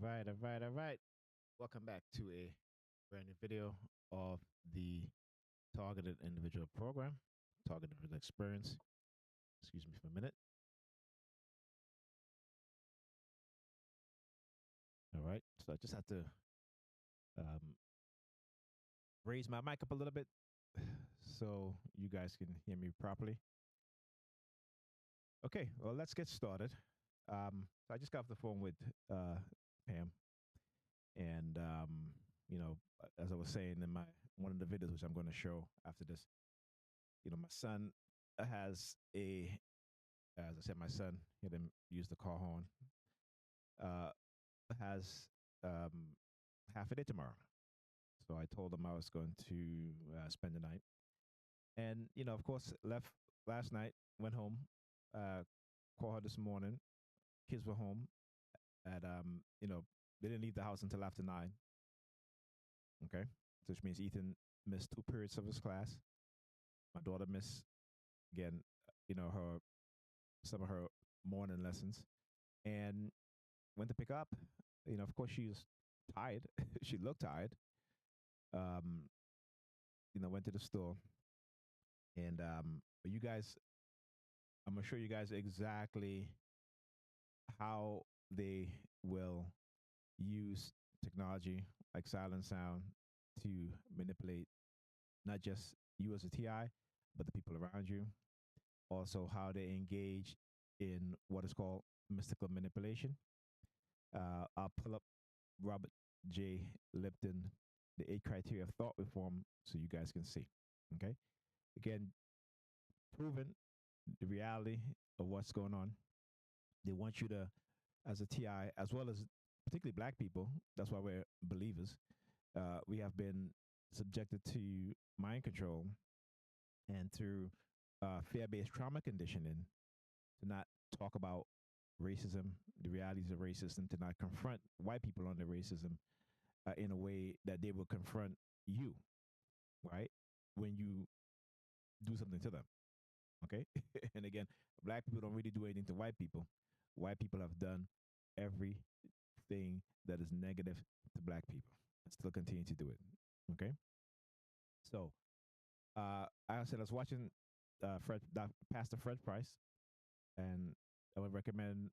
All right. Welcome back to a brand new video of the Targeted Individual Program, Targeted Individual Experience. Excuse me for a minute. All right. So I just have to um, raise my mic up a little bit so you guys can hear me properly. Okay. Well, let's get started. So I just got off the phone with Pam, and as I was saying in my one of the videos, which I'm going to show after this, my son has a as I said, my son, he didn't use the car horn, uh, has um, half a day tomorrow. So I told him I was going to spend the night. And, of course, left last night, went home, uh, called her this morning. Kids were home at, they didn't leave the house until after 9. Okay. Which means Ethan missed 2 periods of his class. My daughter missed, again, her some of her morning lessons. And went to pick up. Of course, she was tired. She looked tired. Um, went to the store, and you guys, I'm gonna show you guys exactly how they will use technology like silent sound to manipulate not just you as a TI, but the people around you. Also, how they engage in what is called mystical manipulation. I'll pull up Robert J. Lipton, the 8 criteria of thought reform, so you guys can see. Okay. Again, proving the reality of what's going on. They want you to, as a TI, as well as particularly black people, that's why we're believers, we have been subjected to mind control and through fear based trauma conditioning to not talk about racism, the realities of racism, to not confront white people on their racism in a way that they will confront you, right? When you do something to them. Okay. And again, black people don't really do anything to white people. White people have done everything that is negative to black people and still continue to do it. Okay. So, I said I was watching Pastor Fred Price, and I would recommend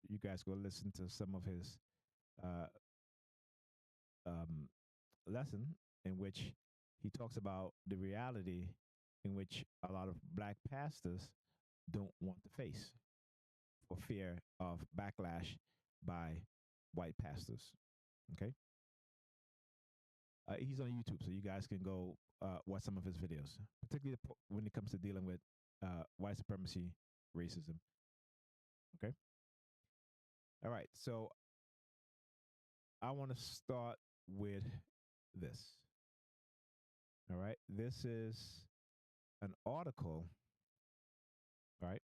you guys go listen to some of his uh, um, lesson in which he talks about the reality in which a lot of black pastors don't want to face for fear of backlash by white pastors. Okay. He's on YouTube, so you guys can go watch some of his videos, particularly when it comes to dealing with white supremacy, racism. Okay. All right. So I want to start with this. All right. This is an article, right,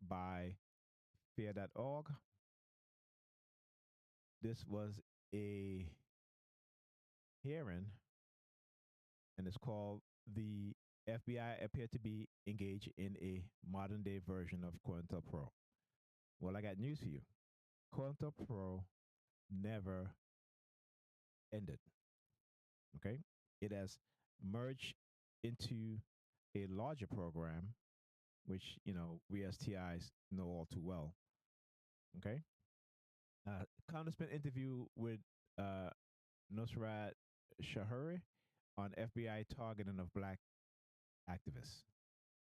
by fear.org. This was a hearing, and it's called "The FBI Appear to Be Engaged in a Modern Day Version of COINTELPRO." Well, I got news for you. COINTELPRO never ended. Okay. It has merged into a larger program, which, we as TIs know all too well. Okay. Congressman interview with uh, Nusrat Shahuri on FBI targeting of black activists.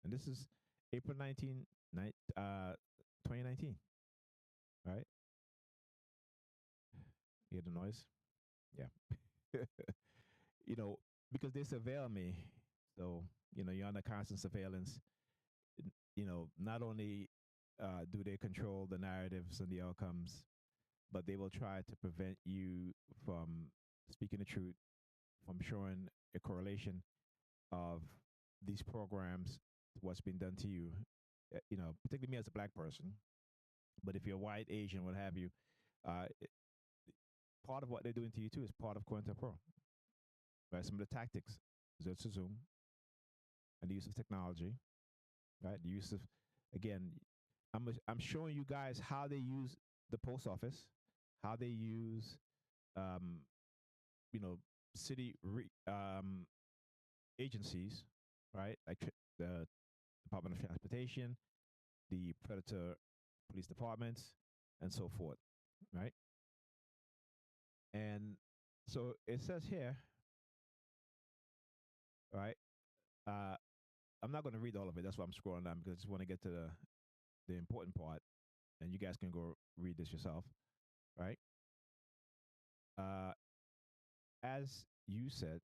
And this is April 2019, right? You hear the noise? Yeah. you know, because they surveil me. So, you're under constant surveillance. Not only do they control the narratives and the outcomes, but they will try to prevent you from speaking the truth, from showing a correlation of these programs to what's been done to you. Particularly me as a black person, but if you're white, Asian, what have you, uh, part of what they're doing to you too is part of COINTELPRO. Right, some of the tactics, Zoom, and the use of technology, right? The use of, again, I'm showing you guys how they use the post office, how they use, um, you know, city agencies, right? Like the Department of Transportation, the Predator police departments, and so forth, right? And so it says here, right? Uh, I'm not going to read all of it. That's why I'm scrolling down because I just want to get to the important part, and you guys can go read this yourself, right? Uh, as you said,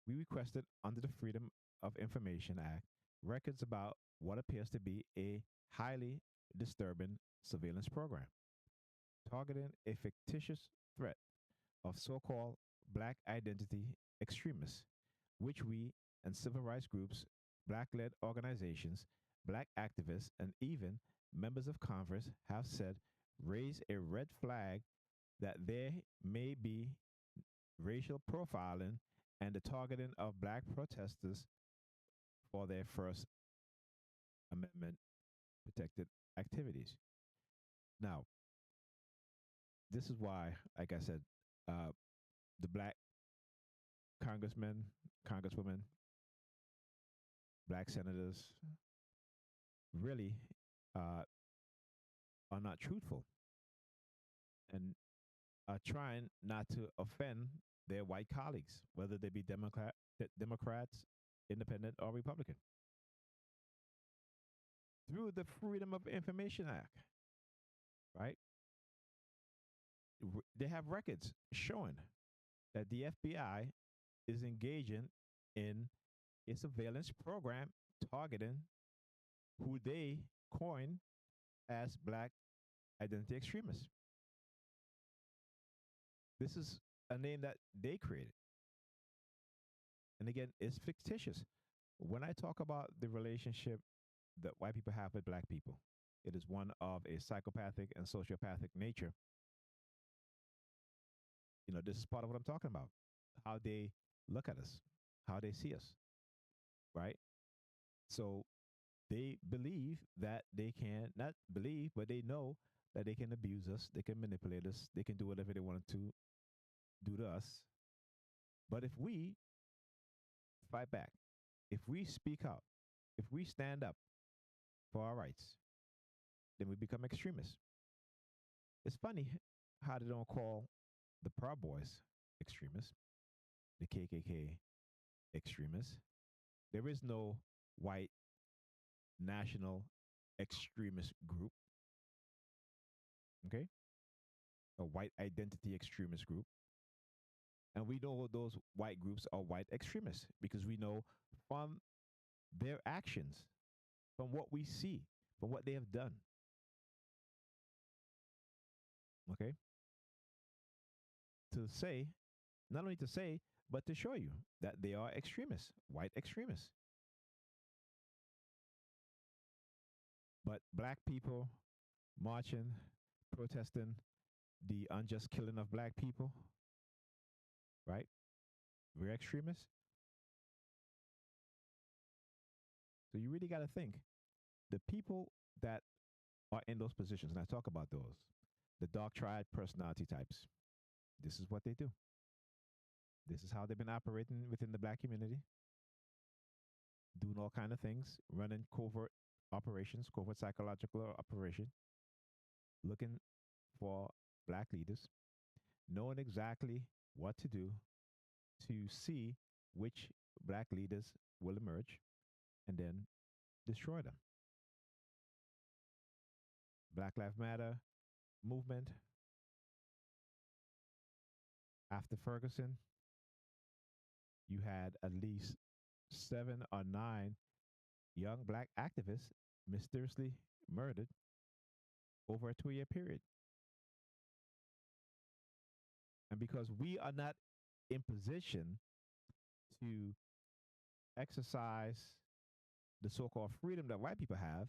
we requested under the Freedom of Information Act records about what appears to be a highly disturbing surveillance program targeting a fictitious threat of so called black identity extremists, which we and civil rights groups, black led organizations, black activists, and even members of Congress have said raise a red flag that there may be racial profiling and the targeting of black protesters for their First Amendment protected activities. Now, this is why, like I said, uh, the black congressmen, congresswomen, black senators really uh, are not truthful and are trying not to offend their white colleagues, whether they be Democrats, Independent, or Republican, through the Freedom of Information Act, right? They have records showing that the FBI is engaging in a surveillance program targeting who they coin as black identity extremists. This is a name that they created. And again, it's fictitious. When I talk about the relationship that white people have with black people, it is one of a psychopathic and sociopathic nature. This is part of what I'm talking about. How they look at us, how they see us, right? So they believe that they can, not believe, but they know that they can abuse us, they can manipulate us, they can do whatever they want to do to us. But if we fight back, if we speak out, if we stand up for our rights, then we become extremists. It's funny how they don't call the Proud Boys extremists, the KKK extremists. There is no white national extremist group, okay? A white identity extremist group. And we know those white groups are white extremists because we know from their actions, from what we see, from what they have done, okay? To say, not only to say, but to show you that they are extremists, white extremists. But black people marching, protesting the unjust killing of black people, right? We're extremists. So you really got to think the people that are in those positions, and I talk about those, the dark triad personality types. This is what they do. This is how they've been operating within the black community, doing all kind of things, running covert operations, covert psychological operation, looking for black leaders, knowing exactly what to do to see which black leaders will emerge and then destroy them. Black Lives Matter movement after Ferguson, you had at least 7 or 9 young black activists mysteriously murdered over a 2 year period. And because we are not in position to exercise the so called freedom that white people have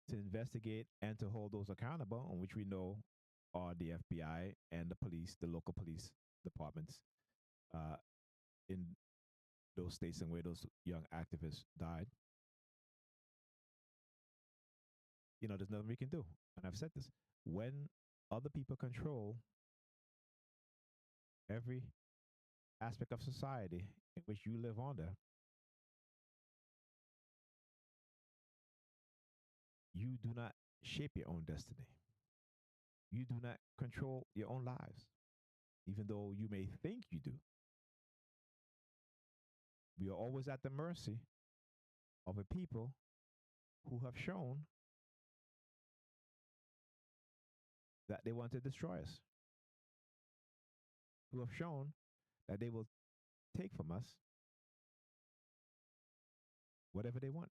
to investigate and to hold those accountable, on which we know are the FBI and the police, the local police departments uh, in those states and where those young activists died, there's nothing we can do. And I've said this. When other people control every aspect of society in which you live under, you do not shape your own destiny. You do not control your own lives, even though you may think you do. We are always at the mercy of a people who have shown that they want to destroy us, who have shown that they will take from us whatever they want.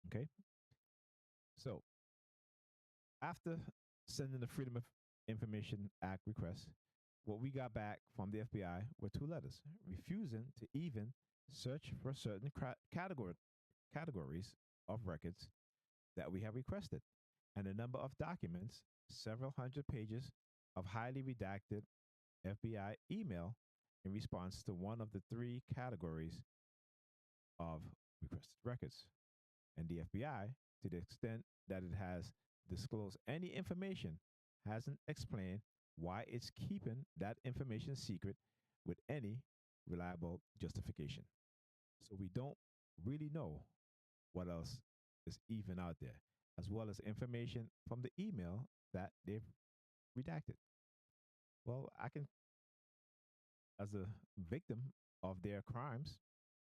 Okay? So, after sending the Freedom of Information Act request, what we got back from the FBI were two letters refusing to even search for certain categories of records that we have requested, and a number of documents, several hundred pages of highly redacted FBI email in response to one of the three categories of requested records. And the FBI, to the extent that it has disclosed any information, hasn't explained why it's keeping that information secret with any reliable justification. So we don't really know what else is even out there, as well as information from the email that they've redacted. Well, I can, as a victim of their crimes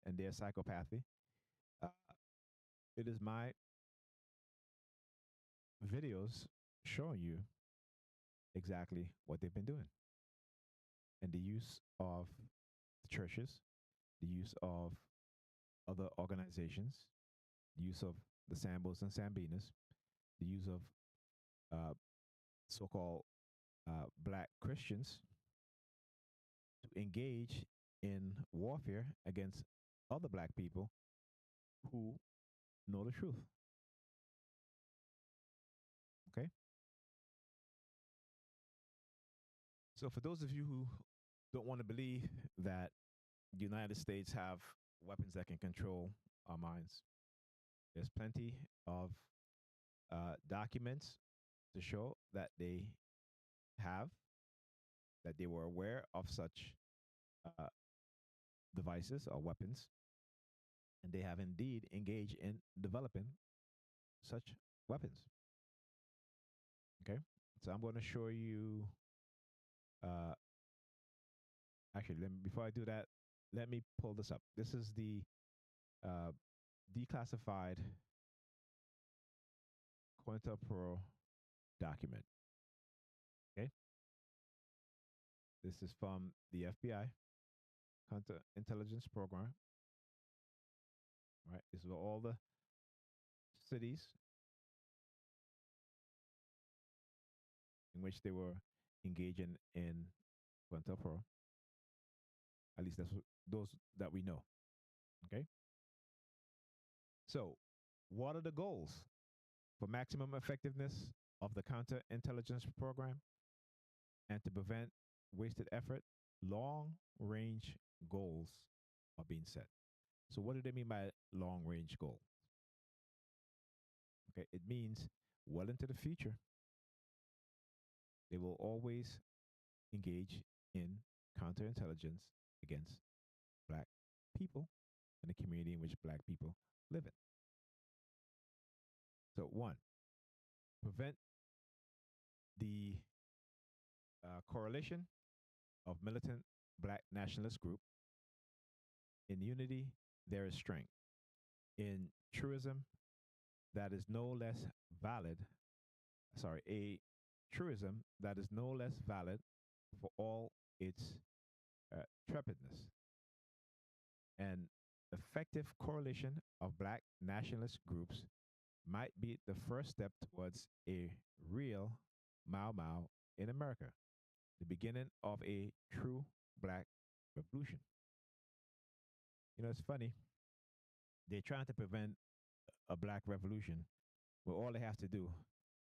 and their psychopathy, uh, it is my videos showing you exactly what they've been doing and the use of the churches, the use of other organizations, the use of the Sambos and Sambinas, the use of uh, so called black Christians to engage in warfare against other black people who know the truth. Okay? So, for those of you who don't want to believe that the United States have weapons that can control our minds, there's plenty of documents to show that they have, that they were aware of such uh, devices or weapons, and they have indeed engaged in developing such weapons. Okay, so I'm going to show you. Uh, Actually, before I do that, let me pull this up. This is the uh, declassified COINTELPRO document. Okay, this is from the FBI counterintelligence program. Right, this is all the cities in which they were engaging in COINTELPRO. At least that's those that we know. Okay. So, what are the goals for maximum effectiveness of the counterintelligence program and to prevent wasted effort? Long range goals are being set. So, what do they mean by long range goal? Okay, it means well into the future, they will always engage in counterintelligence against black people and the community in which black people live in. So, one, prevent the correlation of militant black nationalist group. In unity, there is strength. In truism, that is no less valid, a truism that is no less valid for all its trepidness. An effective coalition of black nationalist groups might be the first step towards a real Mau Mau in America, the beginning of a true black revolution. You know, it's funny. They're trying to prevent a black revolution where all they have to do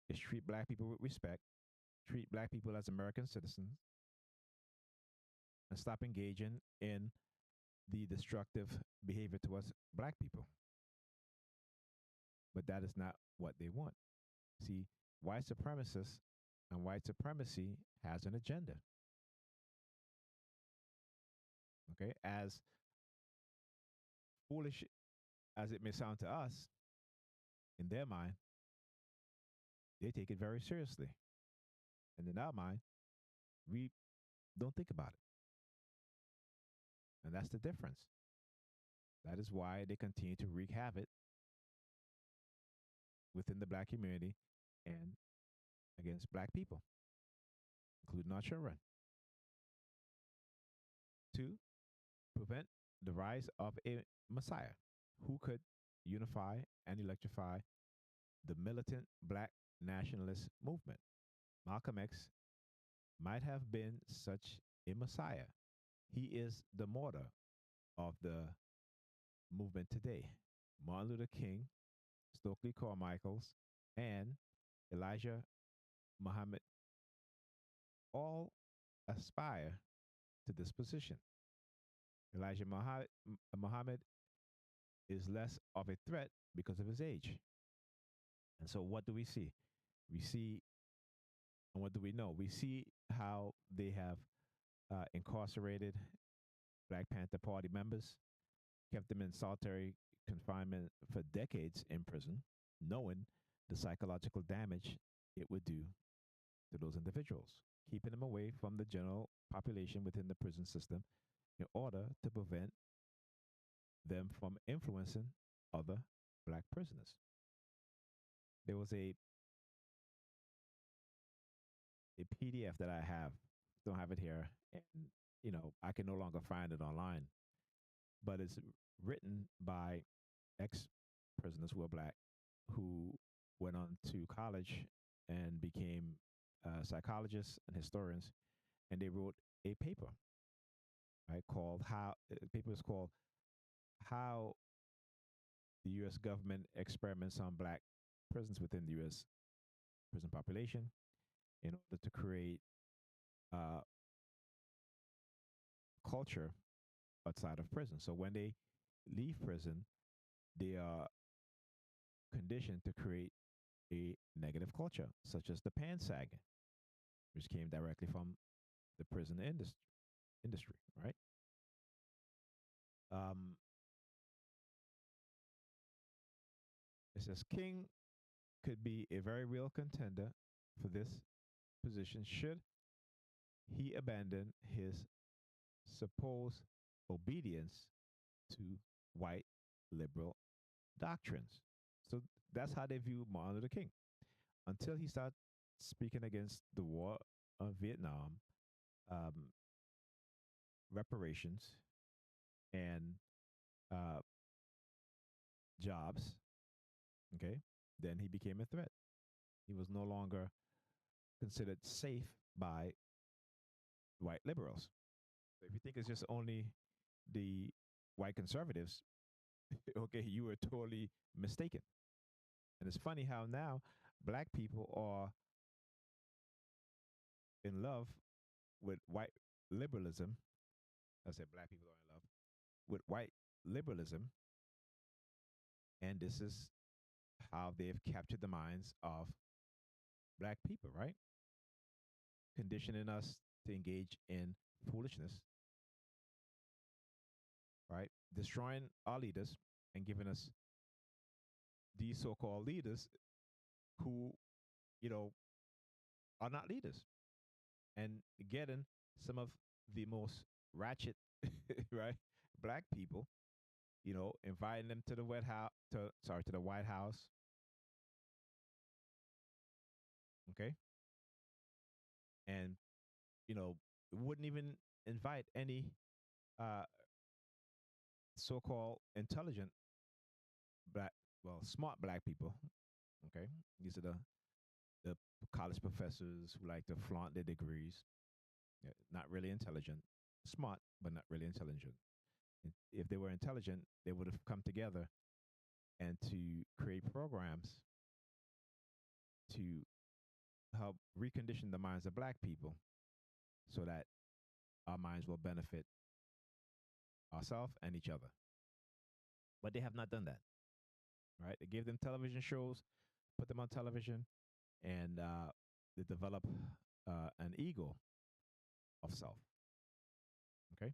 is treat black people with respect, treat black people as American citizens, and stop engaging in the destructive behavior towards black people. But that is not what they want. See, white supremacists and white supremacy has an agenda. Okay, as foolish as it may sound to us, in their mind, they take it very seriously, and in our mind, we don't think about it, and that's the difference. That is why they continue to wreak havoc within the black community and against black people, including our children. Two, prevent the rise of a messiah who could unify and electrify the militant black nationalist movement. Malcolm X might have been such a messiah. He is the martyr of the movement today. Martin Luther King, Stokely Carmichael's, and Elijah Muhammad all aspire to this position. Elijah Muhammad is less of a threat because of his age. And so, what do we see? We see, and what do we know? We see how they have incarcerated Black Panther Party members, kept them in solitary confinement for decades in prison, knowing the psychological damage it would do to those individuals, keeping them away from the general population within the prison system in order to prevent them from influencing other black prisoners. There was a PDF that I have, don't have it here, and I can no longer find it online, but it's written by ex prisoners who are black who went on to college and became psychologists and historians, and they wrote a paper, right, called how the paper is called how the U.S. government experiments on black prisons within the U.S. prison population in order to create uh, culture outside of prison. So when they leave prison, they are conditioned to create a negative culture, such as the pansagging, which came directly from the prison industry, right? Um, it says King could be a very real contender for this position should he abandon his supposed obedience to white liberal doctrines. So that's how they view Martin Luther King until he started speaking against the war of Vietnam, um, reparations, and uh, jobs. Okay, then he became a threat. He was no longer considered safe by white liberals. So if you think it's just only the white conservatives, okay, you were totally mistaken. And it's funny how now black people are in love with white liberalism. I said black people are in love with white liberalism, and this is how they've captured the minds of black people, right? Conditioning us to engage in foolishness, right? Destroying our leaders and giving us these so-called leaders who, you know, are not leaders, and getting some of the most ratchet, right, black people, inviting them to the to the White House, okay, and wouldn't even invite any uh, so-called intelligent black, well, smart black people. Okay, these are the college professors who like to flaunt their degrees. Yeah, not really intelligent, smart, but not really intelligent. And if they were intelligent, they would have come together and to create programs to help recondition the minds of black people so that our minds will benefit ourselves and each other. But they have not done that, right? They gave them television shows, put them on television, and they develop an ego of self. Okay,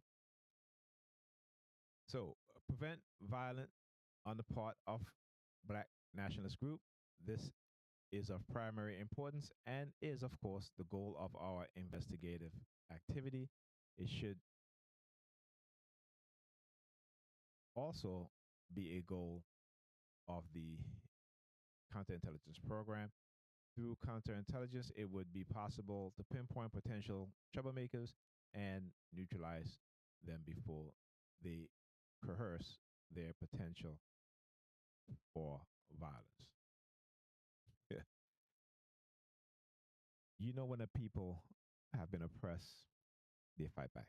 so prevent violence on the part of Black nationalist group. This is of primary importance and is, of course, the goal of our investigative activity. It should also be a goal of the counterintelligence program. Through counterintelligence, it would be possible to pinpoint potential troublemakers and neutralize them before they coerce their potential for violence. You know, when the people have been oppressed, they fight back.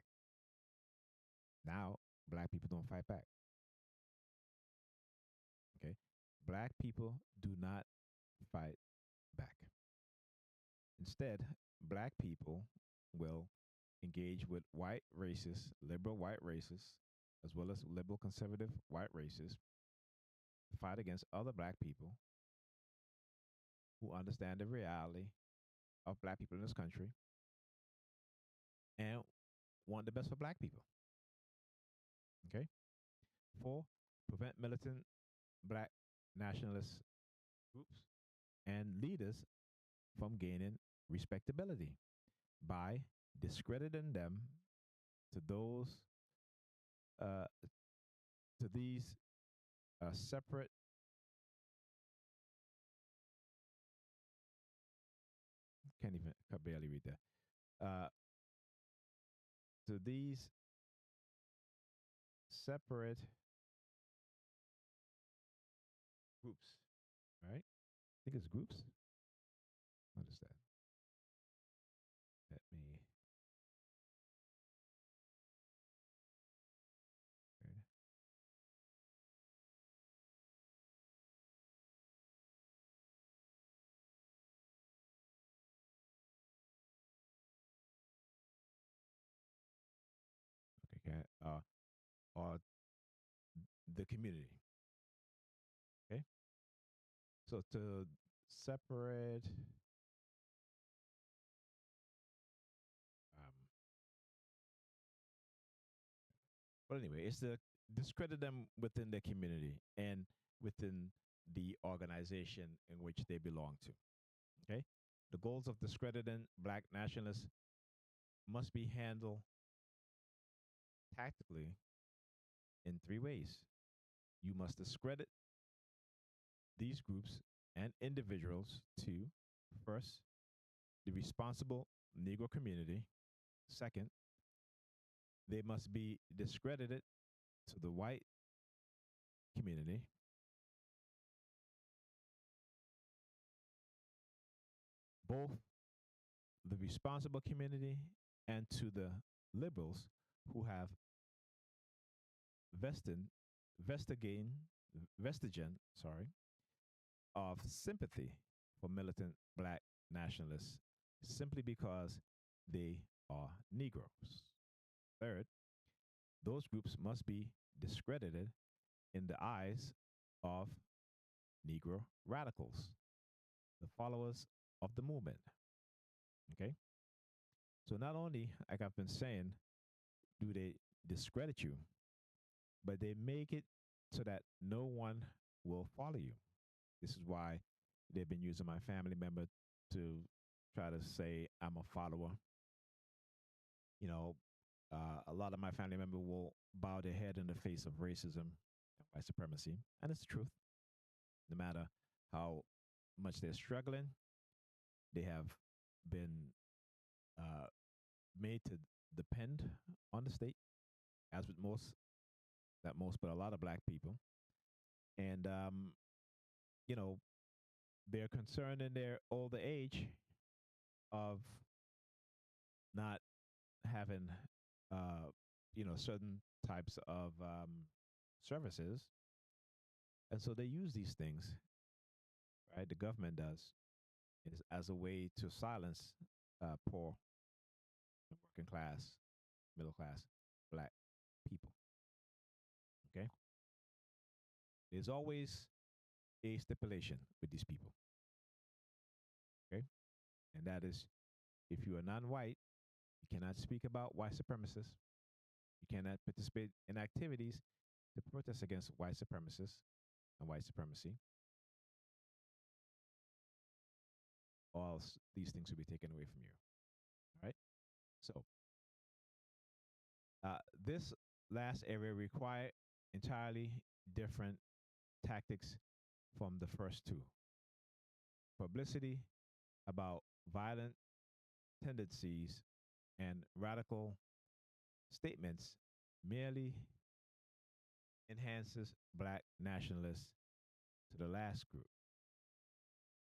Now, black people don't fight back. Okay? Black people do not fight back. Instead, black people will engage with white racists, liberal white racists, as well as liberal conservative white racists, to fight against other black people who understand the reality of black people in this country and want the best for black people. Okay? Four, prevent militant black nationalist groups and leaders from gaining respectability by discrediting them to those uh, to these separate, can't even, can barely read that, to these separate groups, right? I think it's groups. What is that? Let me. Okay, or the community. Okay, so to separate. Um, but anyway, it's to discredit them within the community and within the organization in which they belong to. Okay, the goals of discrediting black nationalists must be handled tactically in three ways. You must discredit these groups and individuals to, first, the responsible Negro community. Second, they must be discredited to the white community. Both the responsible community and to the liberals who have vested, vestigain, vestigen, sorry, of sympathy for militant black nationalists simply because they are Negroes. Third, those groups must be discredited in the eyes of Negro radicals, the followers of the movement. Okay? So not only, like I've been saying, do they discredit you, but they make it so that no one will follow you. This is why they've been using my family member to try to say I'm a follower. You know, a lot of my family member will bow their head in the face of racism and white supremacy, and it's the truth. No matter how much they're struggling, they have been uh, made to depend on the state, as with most, not most, but a lot of black people. And, you know, they're concerned in their older age of not having, uh, certain types of services. And so they use these things, right? The government does, is as a way to silence poor, working class, middle class, black people. Okay? There's always a stipulation with these people. Okay, and that is if you are non-white, you cannot speak about white supremacists. You cannot participate in activities to protest against white supremacists and white supremacy. All these things will be taken away from you. All right. So this last area require entirely different tactics from the first two. Publicity about violent tendencies and radical statements merely enhances black nationalists to the last group.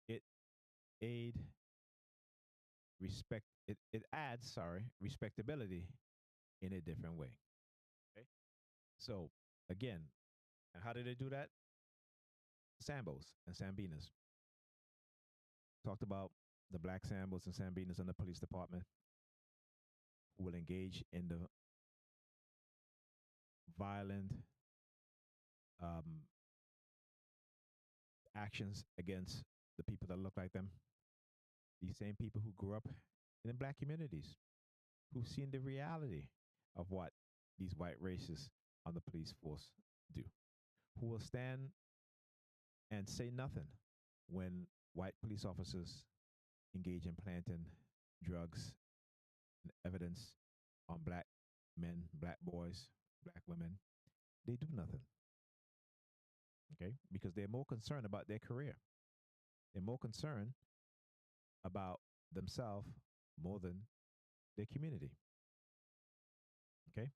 It aid it adds, respectability in a different way. Okay. So again, and how did they do that? Sambos and Sambinas. Talked about the black Sambos and Sambinas in the police department who will engage in the violent um, actions against the people that look like them. These same people who grew up in the black communities, who've seen the reality of what these white racists on the police force do, who will stand and say nothing when white police officers engage in planting drugs and evidence on black men, black boys, black women. They do nothing, okay? Because they're more concerned about their career. They're more concerned about themselves more than their community, okay?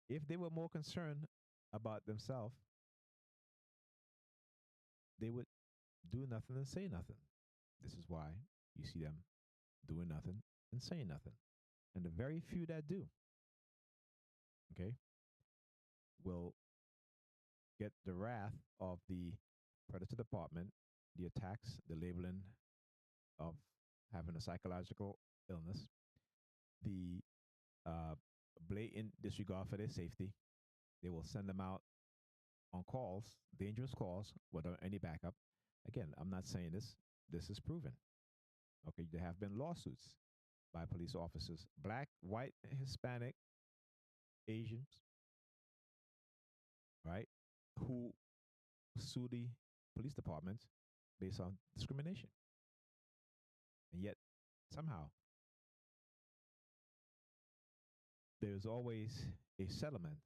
If they were more concerned about themselves, they would do nothing and say nothing. This is why you see them doing nothing and saying nothing. And the very few that do, okay, will get the wrath of the predator department, the attacks, the labeling of having a psychological illness, the uh, blatant disregard for their safety. They will send them out on calls, dangerous calls, without any backup. Again, I'm not saying this. This is proven. Okay, there have been lawsuits by police officers, black, white, Hispanic, Asians, right, who sue the police departments based on discrimination. And yet, somehow, there's always a settlement,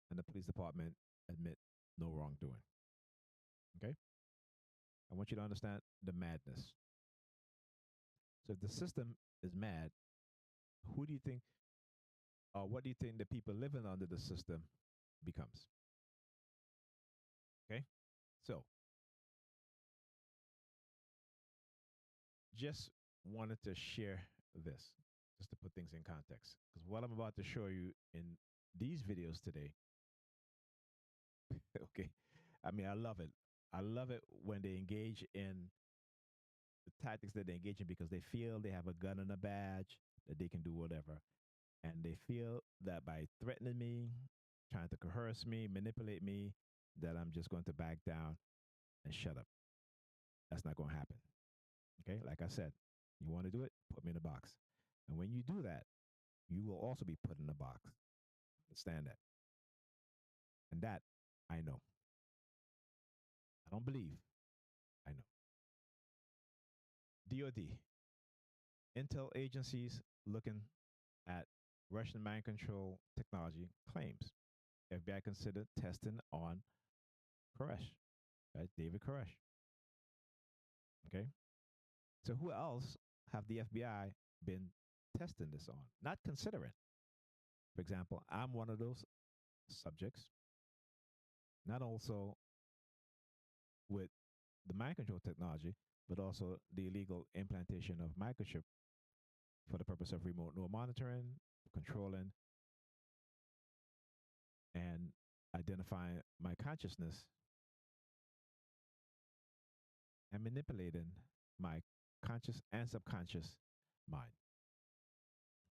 and the police department admit no wrongdoing. Okay? I want you to understand the madness. So if the system is mad, who do you think, or what do you think the people living under the system becomes? Okay? So just wanted to share this just to put things in context. Because what I'm about to show you in these videos today, okay, I mean, I love it. I love it when they engage in the tactics that they engage in because they feel they have a gun and a badge, that they can do whatever. And they feel that by threatening me, trying to coerce me, manipulate me, that I'm just going to back down and shut up. That's not going to happen. Okay, like I said, you want to do it, put me in a box. And when you do that, you will also be put in a box. Understand that. And that I know. I don't believe. I know. DOD, intel agencies looking at Russian mind control technology claims. FBI considered testing on Koresh, right? David Koresh. Okay. So who else have the FBI been testing this on? Not considering. For example, I'm one of those subjects. Not also with the mind control technology, but also the illegal implantation of microchip for the purpose of remote neural monitoring, controlling, and identifying my consciousness and manipulating my conscious and subconscious mind.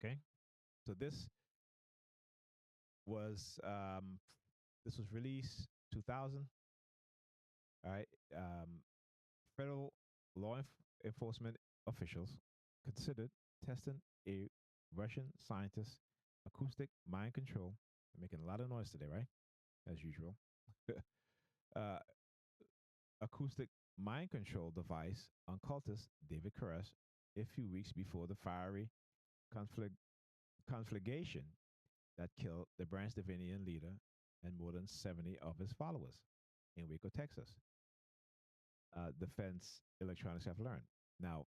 Okay, so was this was released 2000. All right, federal law enforcement officials considered testing a Russian scientist's acoustic mind control. I'm making a lot of noise today, right? As usual. uh, acoustic mind control device on cultist David Koresh a few weeks before the fiery conflagration that killed the Branch Davidian leader and more than 70 of his followers in Waco, Texas. Defense Electronics have learned. Now,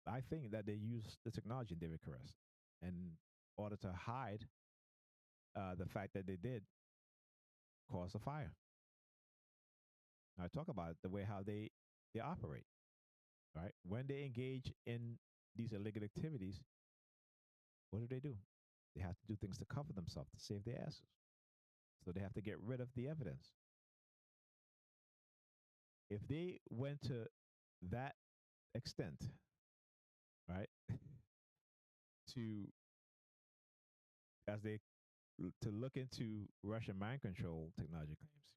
I think that they use the technology in David Koresh in order to hide the fact that they did cause a fire. Now, I talk about the way how they operate, right? When they engage in these illegal activities, what do? They have to do things to cover themselves to save their asses. So they have to get rid of the evidence. If they went to that extent, right, to as they to look into Russian mind control technology claims,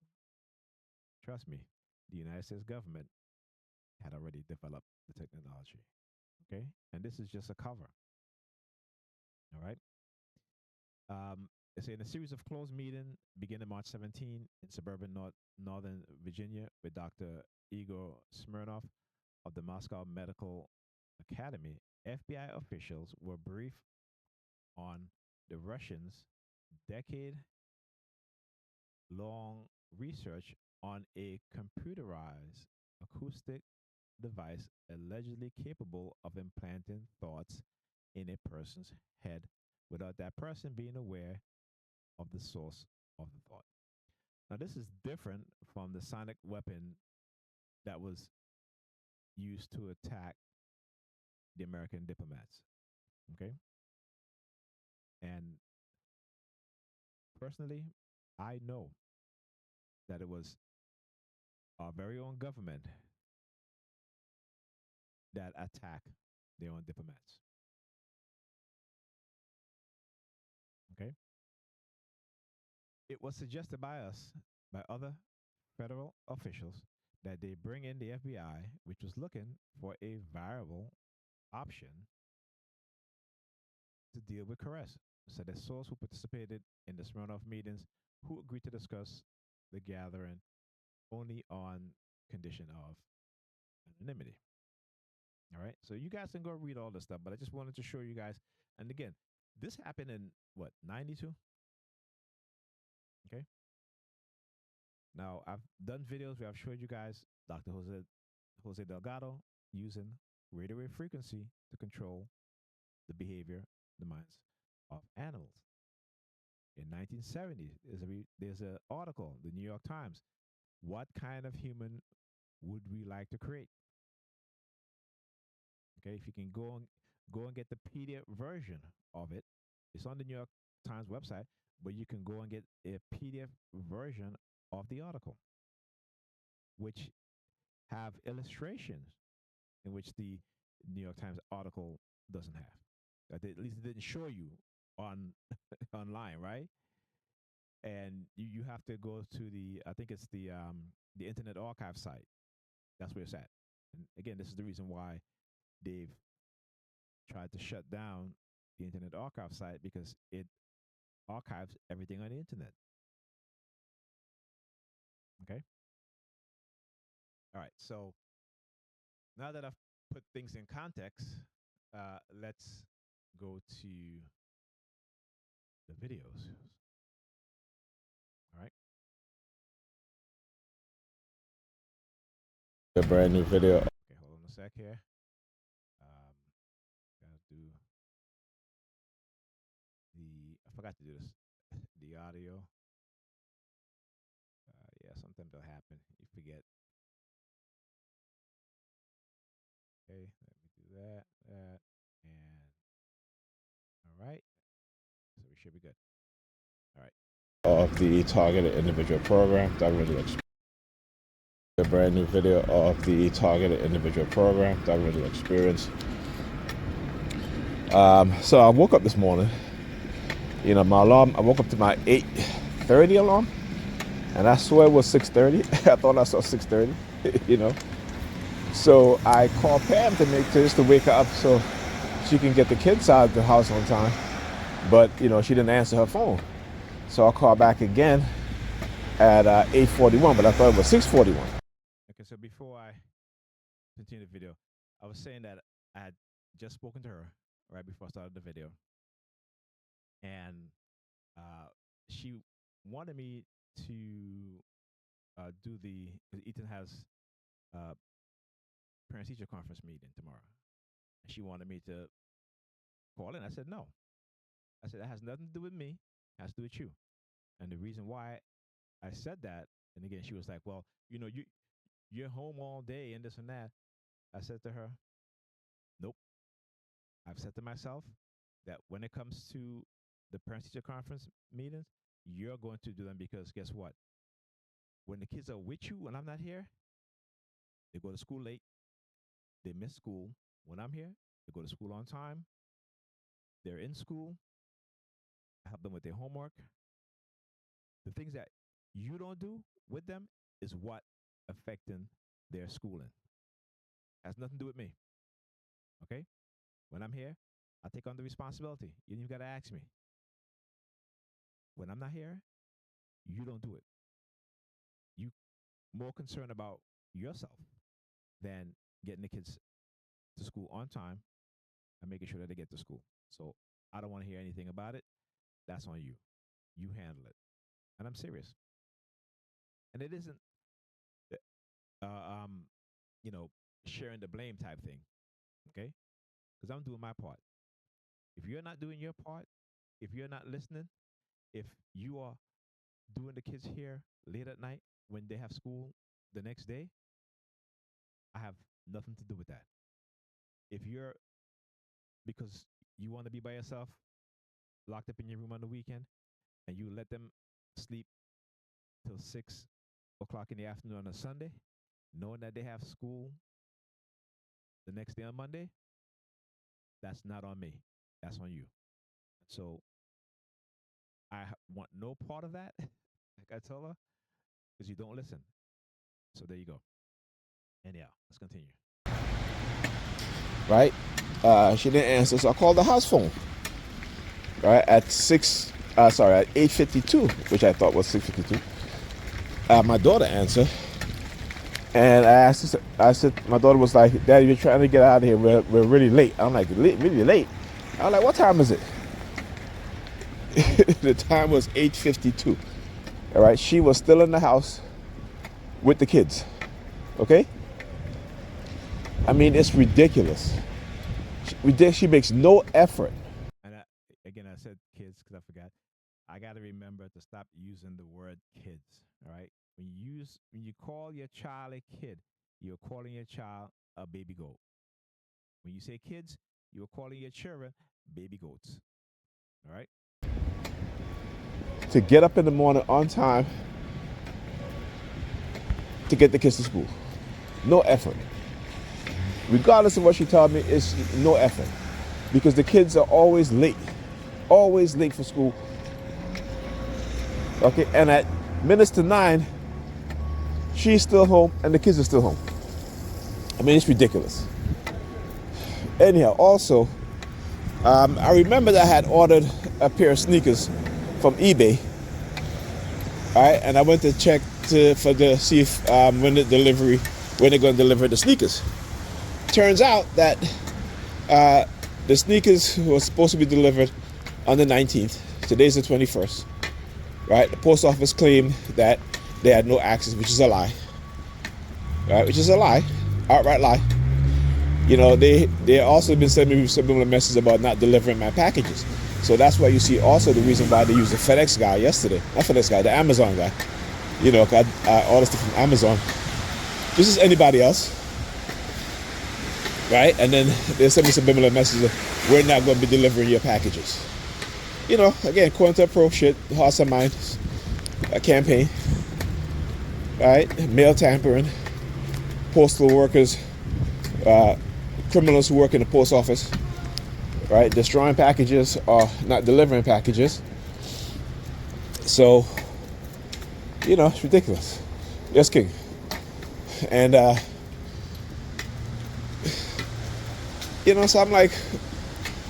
trust me, the United States government had already developed the technology. Okay, and this is just a cover. All right. It's in a series of closed meetings beginning March 17 in suburban Northern Virginia with Dr. Igor Smirnov of the Moscow Medical Academy. FBI officials were briefed on the Russians' decade-long research on a computerized acoustic device allegedly capable of implanting thoughts in a person's head without that person being aware of the source of the thought. Now, this is different from the sonic weapon that was used to attack the American diplomats. Okay? And personally, I know that it was our very own government that attacked their own diplomats. Okay? It was suggested by us, by other federal officials, that they bring in the FBI, which was looking for a viable option to deal with Koresh. So the source who participated in the Smirnov meetings, who agreed to discuss the gathering only on condition of anonymity. All right. So you guys can go read all this stuff, but I just wanted to show you guys. And again, this happened in what, 92? Okay. Now I've done videos where I've showed you guys Dr. Jose Delgado using radio wave frequency to control the behavior, the minds of animals. In 1970, there's an article, the New York Times. What kind of human would we like to create? Okay, if you can go and get the PDF version of it, it's on the New York Times website, but you can go and get a PDF version of the article, which have illustrations in which the New York Times article doesn't have. At least it didn't show you on online, right? And you have to go to I think it's the Internet Archive site. That's where it's at. And again, this is the reason why they've tried to shut down the Internet Archive site, because it archives everything on the internet. Okay. All right. So now that I've put things in context, let's go to the videos. All right. A brand new video. Okay, hold on a sec here. Gotta do I forgot to do this. The audio. Yeah, sometimes it'll happen. You forget. Okay, let me do that, and all right. So we should be good. All right. Of the targeted individual program that really looks. A brand new video of the targeted individual program that really experience. So I woke up this morning. You know, my alarm. I woke up to my 8:30 alarm, and I swear it was 6:30. I thought I saw 6:30. You know. So I called Pam just to wake her up so she can get the kids out of the house on time. But she didn't answer her phone. So I called back again at 8:41, but I thought it was 6:41. Okay, so before I continue the video, I was saying that I had just spoken to her right before I started the video, and she wanted me to do the, 'cause Ethan has uh, parent teacher conference meeting tomorrow. And she wanted me to call in. I said no. I said that has nothing to do with me. It has to do with you. And the reason why I said that, and again, she was like, "Well, you're home all day and this and that." I said to her, "Nope." I've said to myself that when it comes to the parent teacher conference meetings, you're going to do them because guess what? When the kids are with you when I'm not here, they go to school late, they miss school. When I'm here, they go to school on time, they're in school, I help them with their homework. The things that you don't do with them is what affecting their schooling. Has nothing to do with me. Okay? When I'm here, I take on the responsibility. You got to ask me. When I'm not here, you don't do it. You more concerned about yourself than getting the kids to school on time and making sure that they get to school. So I don't want to hear anything about it. That's on you. You handle it. And I'm serious. And it isn't, uh, um, you know, sharing the blame type thing. Okay? Because I'm doing my part. If you're not doing your part, if you're not listening, if you are doing the kids here late at night when they have school the next day, I have nothing to do with that. If you're, because you want to be by yourself, locked up in your room on the weekend, and you let them sleep till 6 o'clock in the afternoon on a Sunday, knowing that they have school the next day on Monday, that's not on me. That's on you. So want no part of that, like I told her, because you don't listen. So there you go. Anyhow, let's continue. Right? She didn't answer, so I called the house phone. Right at at 8:52, which I thought was 6:52. My daughter answered, and I said, my daughter was like, "Daddy, we're trying to get out of here. We're really late." I'm like, "Really late?" I'm like, "What time is it?" The time was 8:52. All right, she was still in the house with the kids. Okay. I mean, it's ridiculous. She makes no effort. And again, I said kids because I forgot. I got to remember to stop using the word kids. All right. When you call your child a kid, you're calling your child a baby goat. When you say kids, you're calling your children baby goats. All right. To get up in the morning on time to get the kids to school. No effort. Regardless of what she told me, it's no effort. Because the kids are always late. Always late for school. Okay, and at minutes to 9, she's still home and the kids are still home. I mean, it's ridiculous. Anyhow, also, I remember that I had ordered a pair of sneakers from eBay. All right, and I went to check see if when they're going to deliver the sneakers. Turns out that the sneakers were supposed to be delivered on the 19th. Today's the 21st. Right? The post office claimed that they had no access, which is a lie. Right? Which is a lie. Outright lie. They also been sending me similar messages about not delivering my packages. So that's why you see also the reason why they used the FedEx guy yesterday. Not FedEx guy, the Amazon guy. I ordered stuff from Amazon. This is anybody else. Right? And then they send me some similar messages. We're not going to be delivering your packages. Again, COINTELPRO shit, hearts and minds, a campaign. Right? Mail tampering, postal workers, criminals who work in the post office. Right? Destroying packages or not delivering packages. So, it's ridiculous. Yes, King. And So I'm like,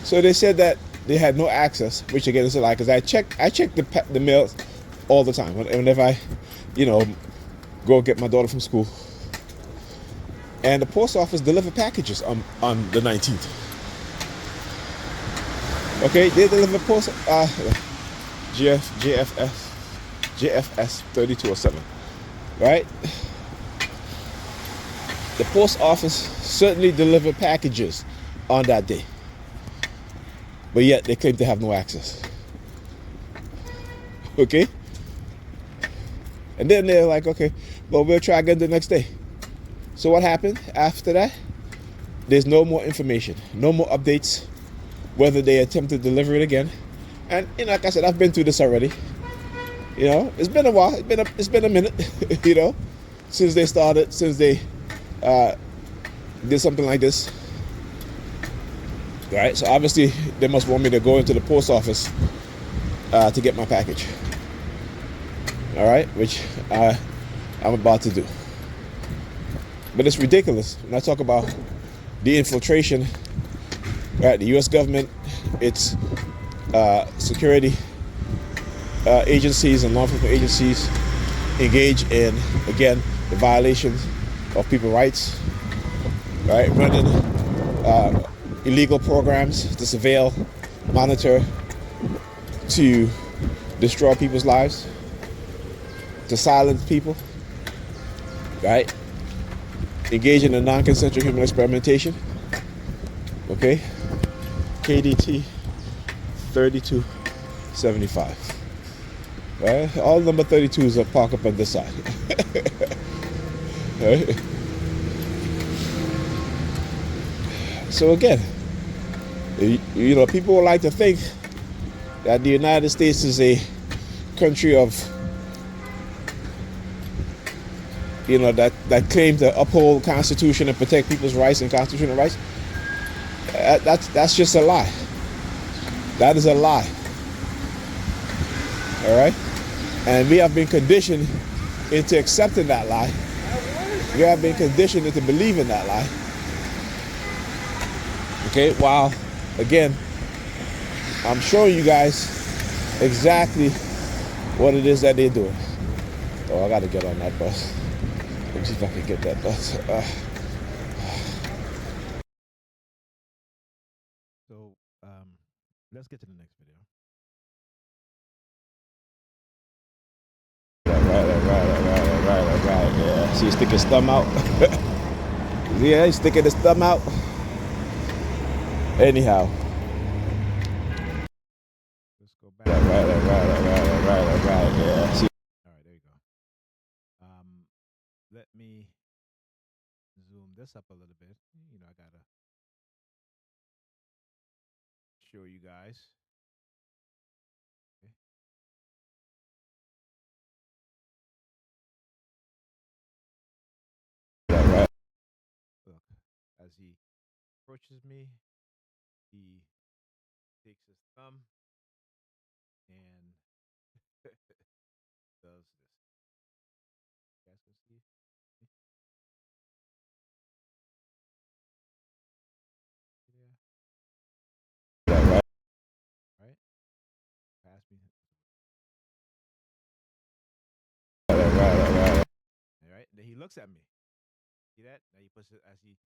so they said that they had no access, which again is a lie because I check the mail all the time whenever I, you know, go get my daughter from school. And the post office deliver packages on the 19th. Okay, they deliver GFS 3207, right? The post office certainly delivered packages on that day, but yet they claim to have no access. Okay, and then they're like, okay, well, we'll try again the next day. So what happened after that? There's no more information, no more updates, whether they attempt to deliver it again. And like I said, I've been through this already. It's been a while. It's been a minute. Since they did something like this. Right. So obviously they must want me to go into the post office to get my package. All right, which I'm about to do. But it's ridiculous when I talk about the infiltration. Right, the U.S. government, its security agencies and law enforcement agencies engage in, again, the violations of people's rights, right? Running illegal programs to surveil, monitor, to destroy people's lives, to silence people, right? Engage in a non-consensual human experimentation, okay? KDT 3275. Right? All number 32s are parked up on this side. Right? So again, people would like to think that the United States is a country of, that claim to uphold Constitution and protect people's rights and constitutional rights. That's just a lie. That is a lie. All right? And we have been conditioned into accepting that lie. We have been conditioned into believing that lie. Okay? While, again, I'm showing you guys exactly what it is that they're doing. Oh, I got to get on that bus. Let me see if I can get that bus. So let's get to the next video. Right. Yeah. See, he's sticking his thumb out. Yeah, he's sticking his thumb out. Anyhow. Let's go back. Right. Yeah. See. All right, there you go. Let me zoom this up a little bit. I gotta show you guys. Okay. Right. Look, as he approaches me, he takes his thumb and does this. You guys can see? Yeah. Right. Right? Pass me. Right. All right. Then he looks at me. See that? Now he puts it as he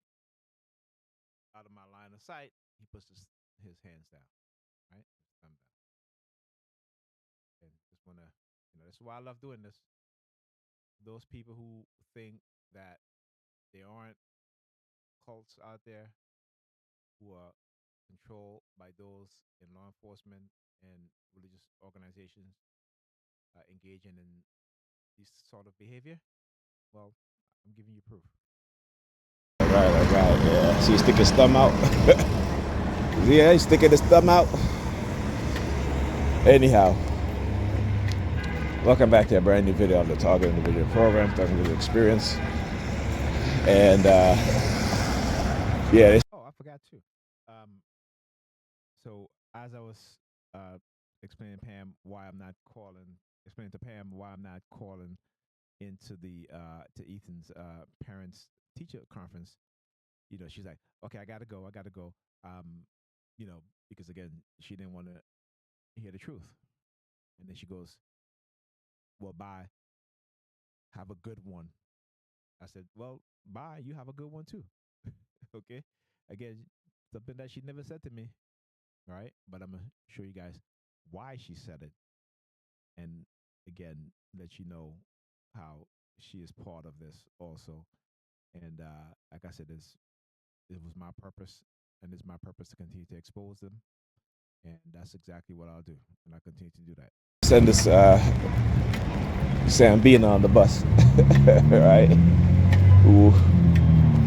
out of my line of sight. He puts his hands down. Right? His thumb down. And just wanna, that's why I love doing this. Those people who think that there aren't cults out there who are controlled by those in law enforcement and religious organizations engaging in this sort of behavior, well, I'm giving you proof. Right. Yeah. See, he's sticking his thumb out. Yeah, he's sticking his thumb out. Anyhow. Welcome back to a brand new video of the Target Individual Program, Target Individual Experience. And yeah. Oh, I forgot too. So as I was explaining to Pam why I'm not calling into the to Ethan's parents teacher conference, she's like, okay, I gotta go, I gotta go. Um, because again, she didn't want to hear the truth. And then she goes, well, bye. Have a good one. I said, well, bye. You have a good one too. Okay. Again, something that she never said to me. All right. But I'm going to show you guys why she said it. And again, let you know how she is part of this also. And like I said, it was my purpose, and it's my purpose to continue to expose them. And that's exactly what I'll do. And I'll continue to do that. Send this Sambina on the bus, right? Who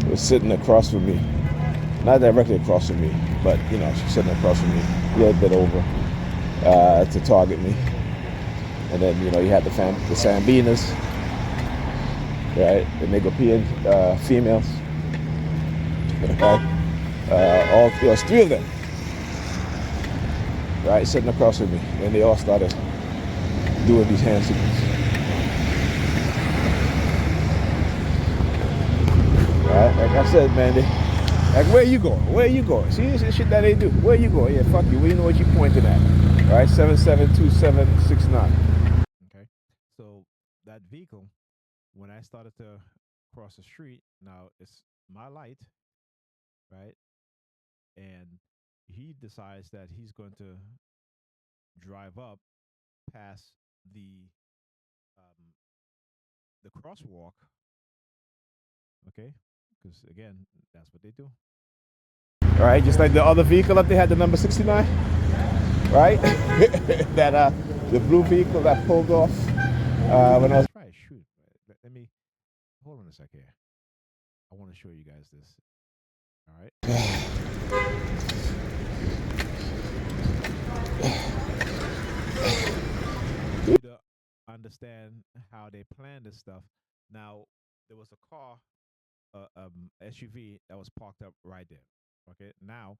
was sitting across from me. Not directly across from me, but she's sitting across from me, a little bit over, to target me. And then you had the Sambinas, right? The Negopian females, right? All it's three of them, right, sitting across from me, and they all started doing these hand signals. Right? Like I said, man, like, where you going? Where you going? See, this is shit that they do. Where you going? Yeah, fuck you. Well, you know what you pointing at. All right, 772769. Okay. So that vehicle, when I started to cross the street, now it's my light, right? And he decides that he's going to drive up past um, the crosswalk. Okay, because again, that's what they do. All right, just like the other vehicle up there had the number 69, right? That the blue vehicle that pulled off when I was. Try shoot. Let me hold on a sec here. I want to show you guys this. All right. You to understand how they plan this stuff. Now, there was a car, SUV that was parked up right there. Okay. Now,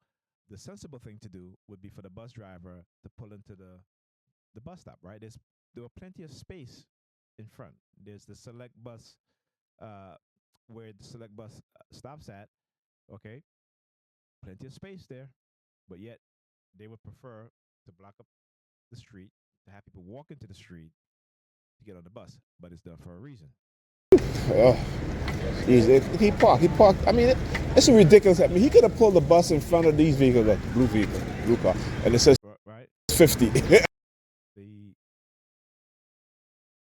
the sensible thing to do would be for the bus driver to pull into the bus stop. Right. There were plenty of space in front. There's the select bus, where the select bus stops at. Okay. Plenty of space there, but yet they would prefer to block up the street, to have people walk into the street to get on the bus, but it's done for a reason. He parked. I mean, it's ridiculous. I mean, he could have pulled the bus in front of these vehicles, like blue car, and it says Right? 50. The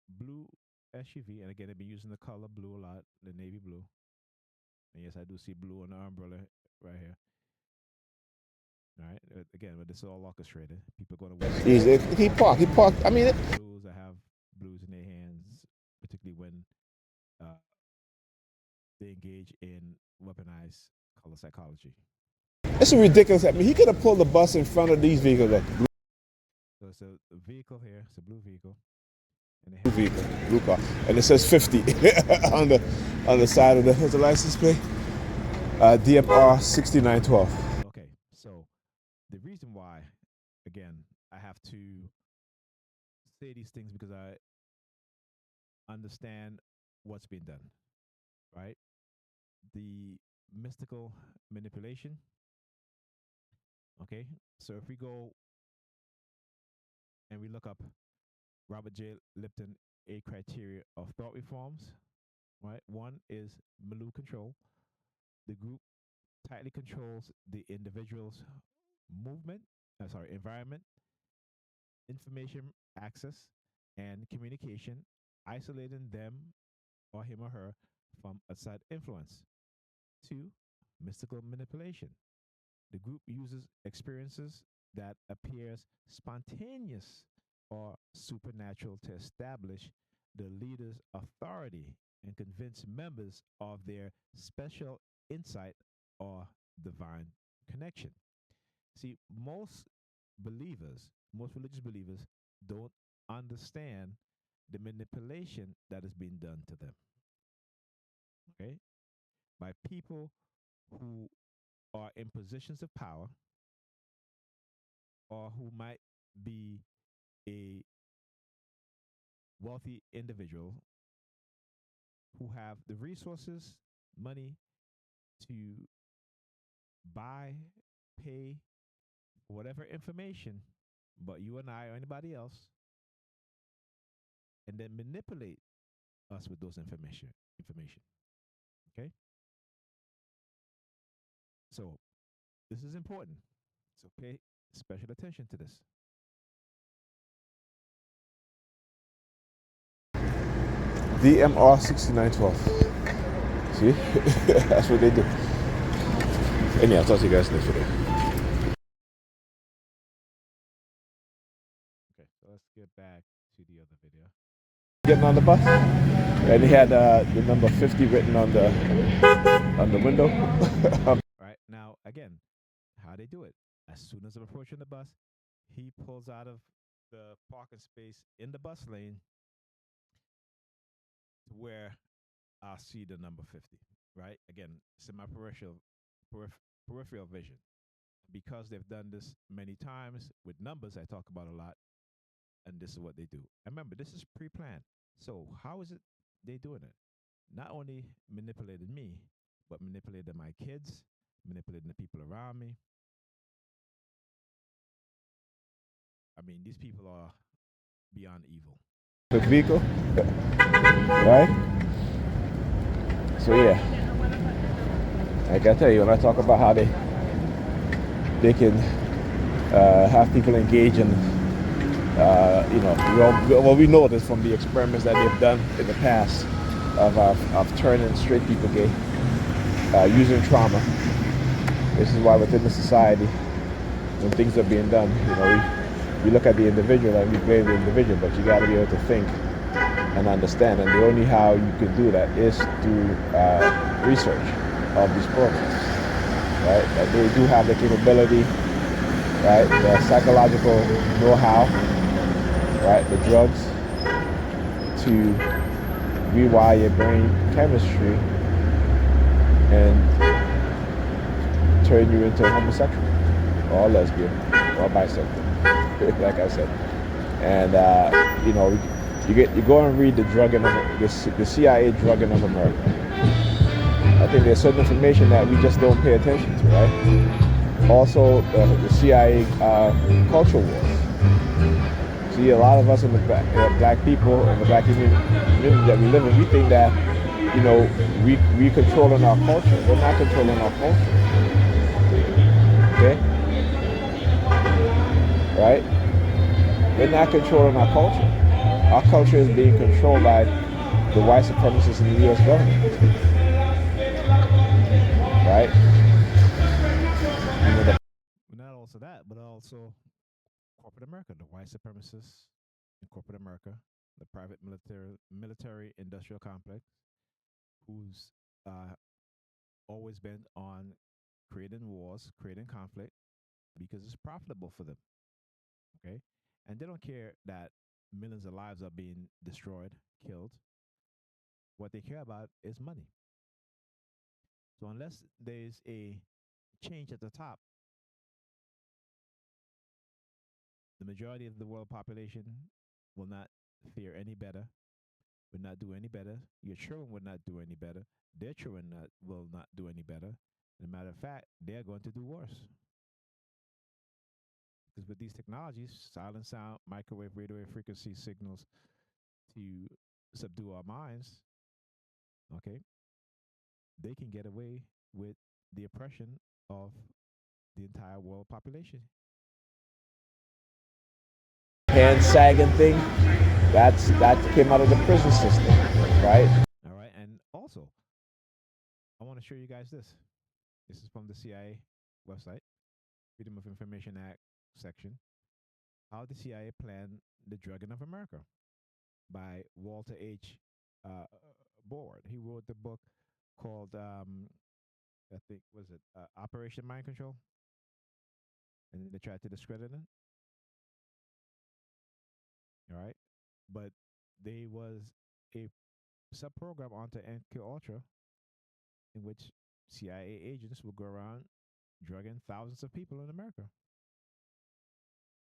blue SUV, and again, they've been using the color blue a lot, the navy blue. And yes, I do see blue on the umbrella right here. All right. Again, but this is all orchestrated. People going to work. He parked. I mean, blues that have blues in their hands, particularly when they engage in weaponized color psychology. it's ridiculous. I mean, he could have pulled the bus in front of these vehicles, like So it's a vehicle here. It's a blue vehicle. And blue car, and it says 50 on the side of the license plate. DMR 6912. Okay, so the reason why, again, I have to say these things because I understand what's been done, right? The mystical manipulation. Okay, so if we go and we look up Robert J. Lipton, 8 criteria of thought reforms, right? One is Malou control. The group tightly controls the individual's environment, information access, and communication, isolating them or him or her from outside influence. Two, mystical manipulation. The group uses experiences that appears spontaneous or supernatural to establish the leader's authority and convince members of their special insight or divine connection. See, most religious believers don't understand the manipulation that is being done to them. Okay? By people who are in positions of power or who might be a wealthy individual who have the resources, money to buy, pay whatever information, but you and I or anybody else, and then manipulate us with those information. Information. Okay. So this is important. So pay special attention to this. DMR 6912. See? That's what they do. Anyhow, I'll talk to you guys next video. Okay, so let's get back to the other video. Getting on the bus, and he had the number 50 written on the window. Right now, again, how they do it. As soon as I'm approaching the bus, he pulls out of the parking space in the bus lane to where I see the number 50. Right? Again, peripheral vision. Because they've done this many times with numbers, I talk about a lot, and this is what they do. And remember, this is pre-planned. So how is it they doing it? Not only manipulated me, but manipulated my kids, manipulating the people around me. I mean, these people are beyond evil. The vehicle, right? So yeah, like I tell you, when I talk about how they can have people engage in, we know this from the experiments that they've done in the past of turning straight people gay, using trauma. This is why within the society, when things are being done, we look at the individual and we blame the individual, but you got to be able to think and understand. And the only how you can do that is through research of these programs, right? That they do have the capability, right? The psychological know-how, right? The drugs to rewire your brain chemistry and turn you into a homosexual or lesbian or bisexual, like I said. And you go and read the CIA Drugging of America. I think there's certain information that we just don't pay attention to, right? Also, the CIA culture wars. See, a lot of us in the black people and the black community that we live in, we think that we controlling our culture. We're not controlling our culture. Okay? Right? We're not controlling our culture. Our culture is being controlled by the white supremacists in the U.S. government. Right? Not also that, but also corporate America, the white supremacists in corporate America, the private military industrial complex, who's always been on creating wars, creating conflict, because it's profitable for them. Okay, and they don't care that millions of lives are being destroyed, killed. What they care about is money. So unless there's a change at the top, the majority of the world population will not fare any better, will not do any better. Your children will not do any better. Their children will not do any better. As a matter of fact, they're going to do worse. Because with these technologies, silent sound, microwave, radio wave frequency signals to subdue our minds, okay, they can get away with the oppression of the entire world population. Hand sagging thing, that came out of the prison system, right? All right, and also, I want to show you guys this. This is from the CIA website, Freedom of Information Act section. How the CIA Planned the Drugging of America by Walter H. Board. He wrote the book called, I think, was it Operation Mind Control? And they tried to discredit it. All right. But there was a sub program onto MK Ultra in which CIA agents would go around drugging thousands of people in America.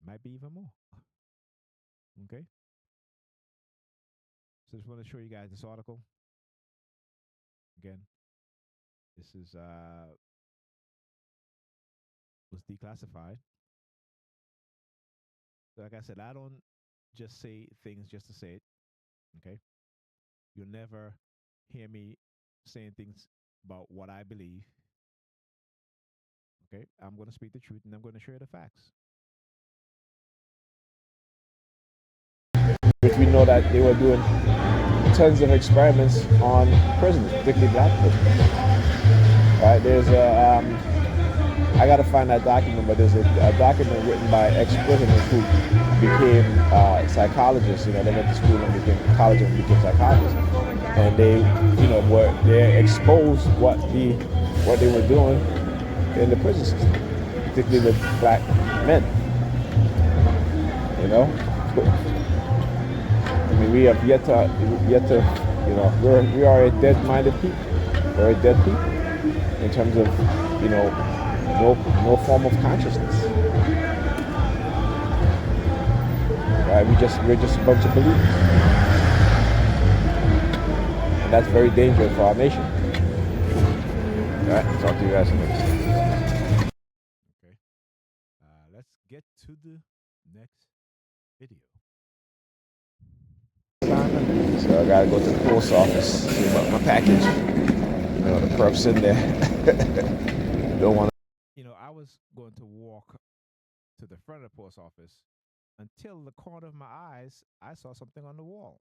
Might be even more. Okay. So just want to show you guys this article. Again, this is was declassified. So like I said, I don't just say things just to say it. Okay. You'll never hear me saying things about what I believe. Okay. I'm going to speak the truth and I'm going to share the facts. Which we know that they were doing tons of experiments on prisoners, particularly black prisoners. Right? There's I gotta find that document, but there's a document written by ex-prisoners who became psychologists. You know, they went to school and became college and became psychologists, and they exposed what they were doing in the prison system, particularly with black men. You know, I mean, we have yet to, you know, we are a dead-minded people. We're a dead people in terms of, you know, no form of consciousness. Right? We're just a bunch of believers, and that's very dangerous for our nation. All right, talk to you guys next. Okay. Let's get to the next video. So I gotta go to the post office, see about my package. You know, the perp's in there. Don't want to. You know, I was going to walk to the front of the post office until the corner of my eyes, I saw something on the wall.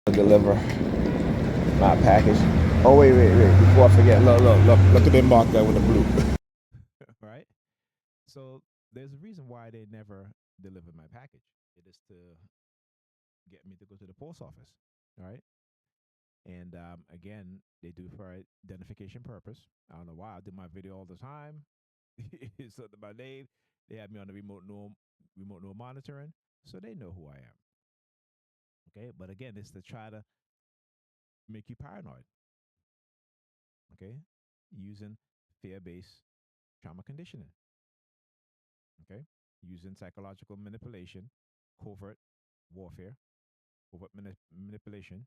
Deliver my package. Oh, wait. Before I forget, look at them mark there with the blue. Right? So there's a reason why they never delivered my package. It is to get me to go to the post office. All right. And again, they do for identification purpose. I don't know why. I do my video all the time. It's under my name. They have me on the remote no monitoring, so they know who I am. Okay, but again, it's to try to make you paranoid. Okay, using fear-based trauma conditioning. Okay, using psychological manipulation, covert warfare, covert manipulation,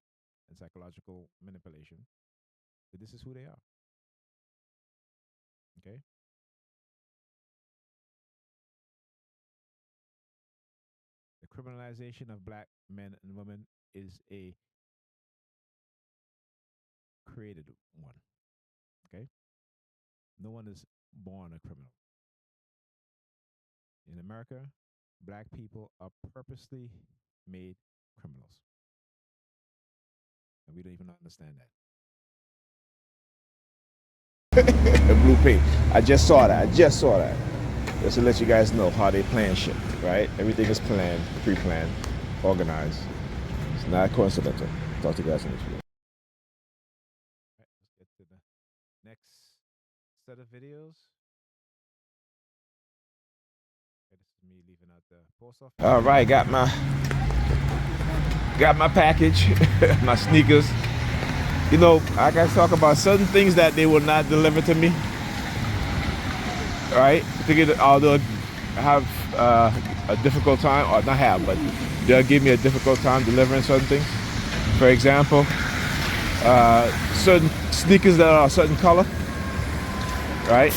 and psychological manipulation. But this is who they are. Okay. The criminalization of black men and women is a created one. Okay. No one is born a criminal. In America, black people are purposely made criminals. And we don't even understand that. Blue paint. I just saw that. Just to let you guys know how they plan shit, right? Everything is planned, pre-planned, organized. It's not coincidental. Talk to you guys in this video. All right, let's get to the next set of videos. Okay, this is me leaving out the post office. All right, got my package, my sneakers. You know, I gotta talk about certain things that they will not deliver to me. Right? Although I have a difficult time, or not have, but they'll give me a difficult time delivering certain things. For example, certain sneakers that are a certain color. Right?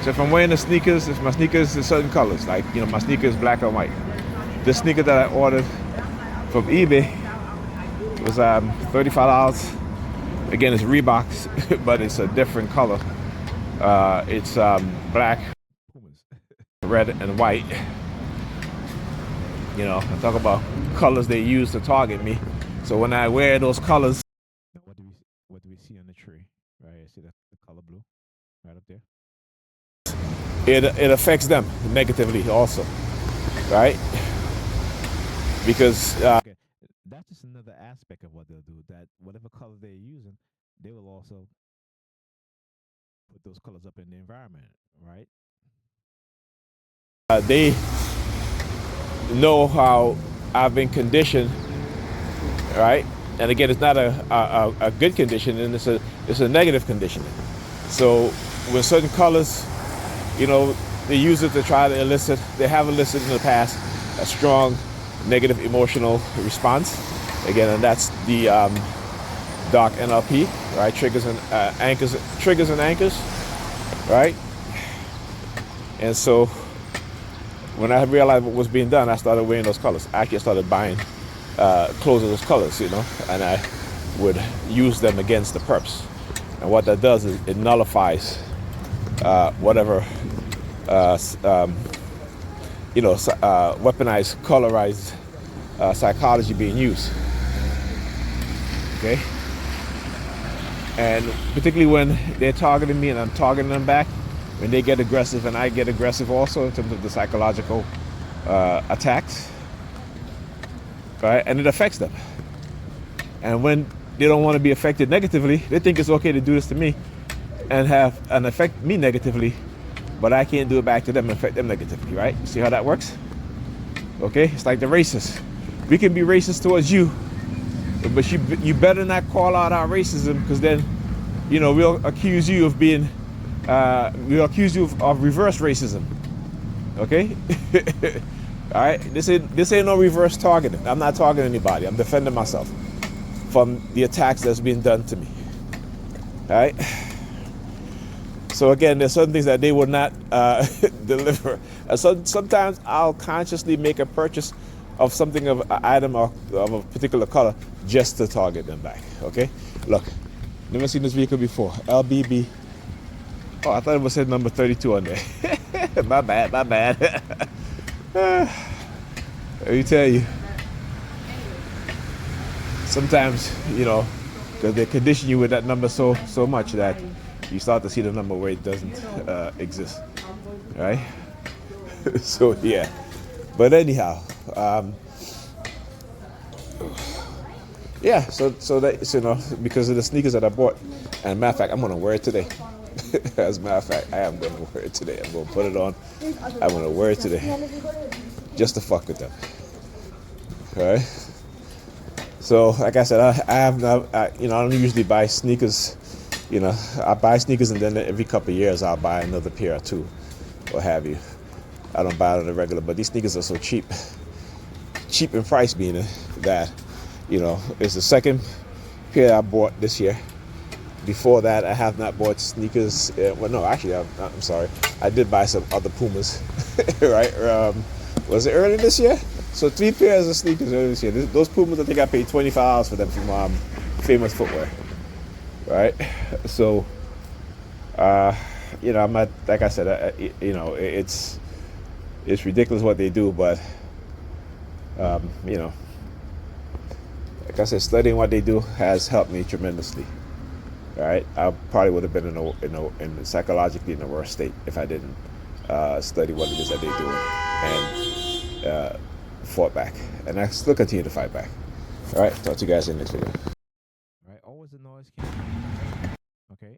So if I'm wearing the sneakers, if my sneakers are certain colors, like, you know, my sneakers black or white. The sneaker that I ordered from eBay was $35. Again, it's Reeboks, but it's a different color. It's black, red, and white. You know, I talk about colors they use to target me. So when I wear those colors, what do we see on the tree? Right here, see the color blue, right up there. it affects them negatively also, right? Because okay, that's just another aspect of what they'll do. That whatever color they're using, they will also put those colors up in the environment, right? They know how I've been conditioned, right? And again, it's not a good condition, and it's a negative conditioning. So with certain colors, you know, they use it to try to elicit. They have elicited in the past a strong negative emotional response. Again, and that's the dark NLP, right? Triggers and anchors, right? And so when I realized what was being done, I started wearing those colors. Actually, I started buying clothes of those colors, and I would use them against the perps. And what that does is it nullifies whatever weaponized, colorized psychology being used. Okay, and particularly when they're targeting me and I'm targeting them back, when they get aggressive and I get aggressive also in terms of the psychological attacks, right? And it affects them. And when they don't want to be affected negatively, they think it's okay to do this to me and have an affect me negatively, but I can't do it back to them and affect them negatively, right? See how that works? Okay, it's like the racists. We can be racist towards you, but you better not call out our racism, because then, we'll accuse you of being, we'll accuse you of reverse racism. Okay? All right. This ain't no reverse targeting. I'm not targeting anybody. I'm defending myself from the attacks that's being done to me. All right. So again, there's certain things that they will not deliver. So sometimes I'll consciously make a purchase of something, of an item of a particular color, just to target them back. Okay. Look, never seen this vehicle before. LBB. Oh, I thought it was said number 32 on there. My bad. Let me tell you. Sometimes, because they condition you with that number so much that you start to see the number where it doesn't exist, right? So yeah, but anyhow, yeah. So that because of the sneakers that I bought, and matter of fact, I'm gonna wear it today. As a matter of fact, I am gonna wear it today. I'm gonna put it on. I'm gonna wear it today, just to fuck with them. All right. So, like I said, I don't usually buy sneakers. I buy sneakers, and then every couple of years I'll buy another pair or two, what have you. I don't buy it on the regular, but these sneakers are so cheap in price, being that, it's the second pair I bought this year. Before that, I have not bought sneakers. Well, no, actually, I'm sorry. I did buy some other Pumas, right? Was it early this year? So 3 pairs of sneakers earlier this year. Those Pumas, I think I paid $25 for them from Famous Footwear, right? So, I'm not, like I said, it's ridiculous what they do, but like I said, studying what they do has helped me tremendously. All right, I probably would have been in psychologically in a worse state if I didn't study what it is that they're doing and fought back, and I still continue to fight back. All right, talk to you guys in the next video. All right, always the noise came. Okay,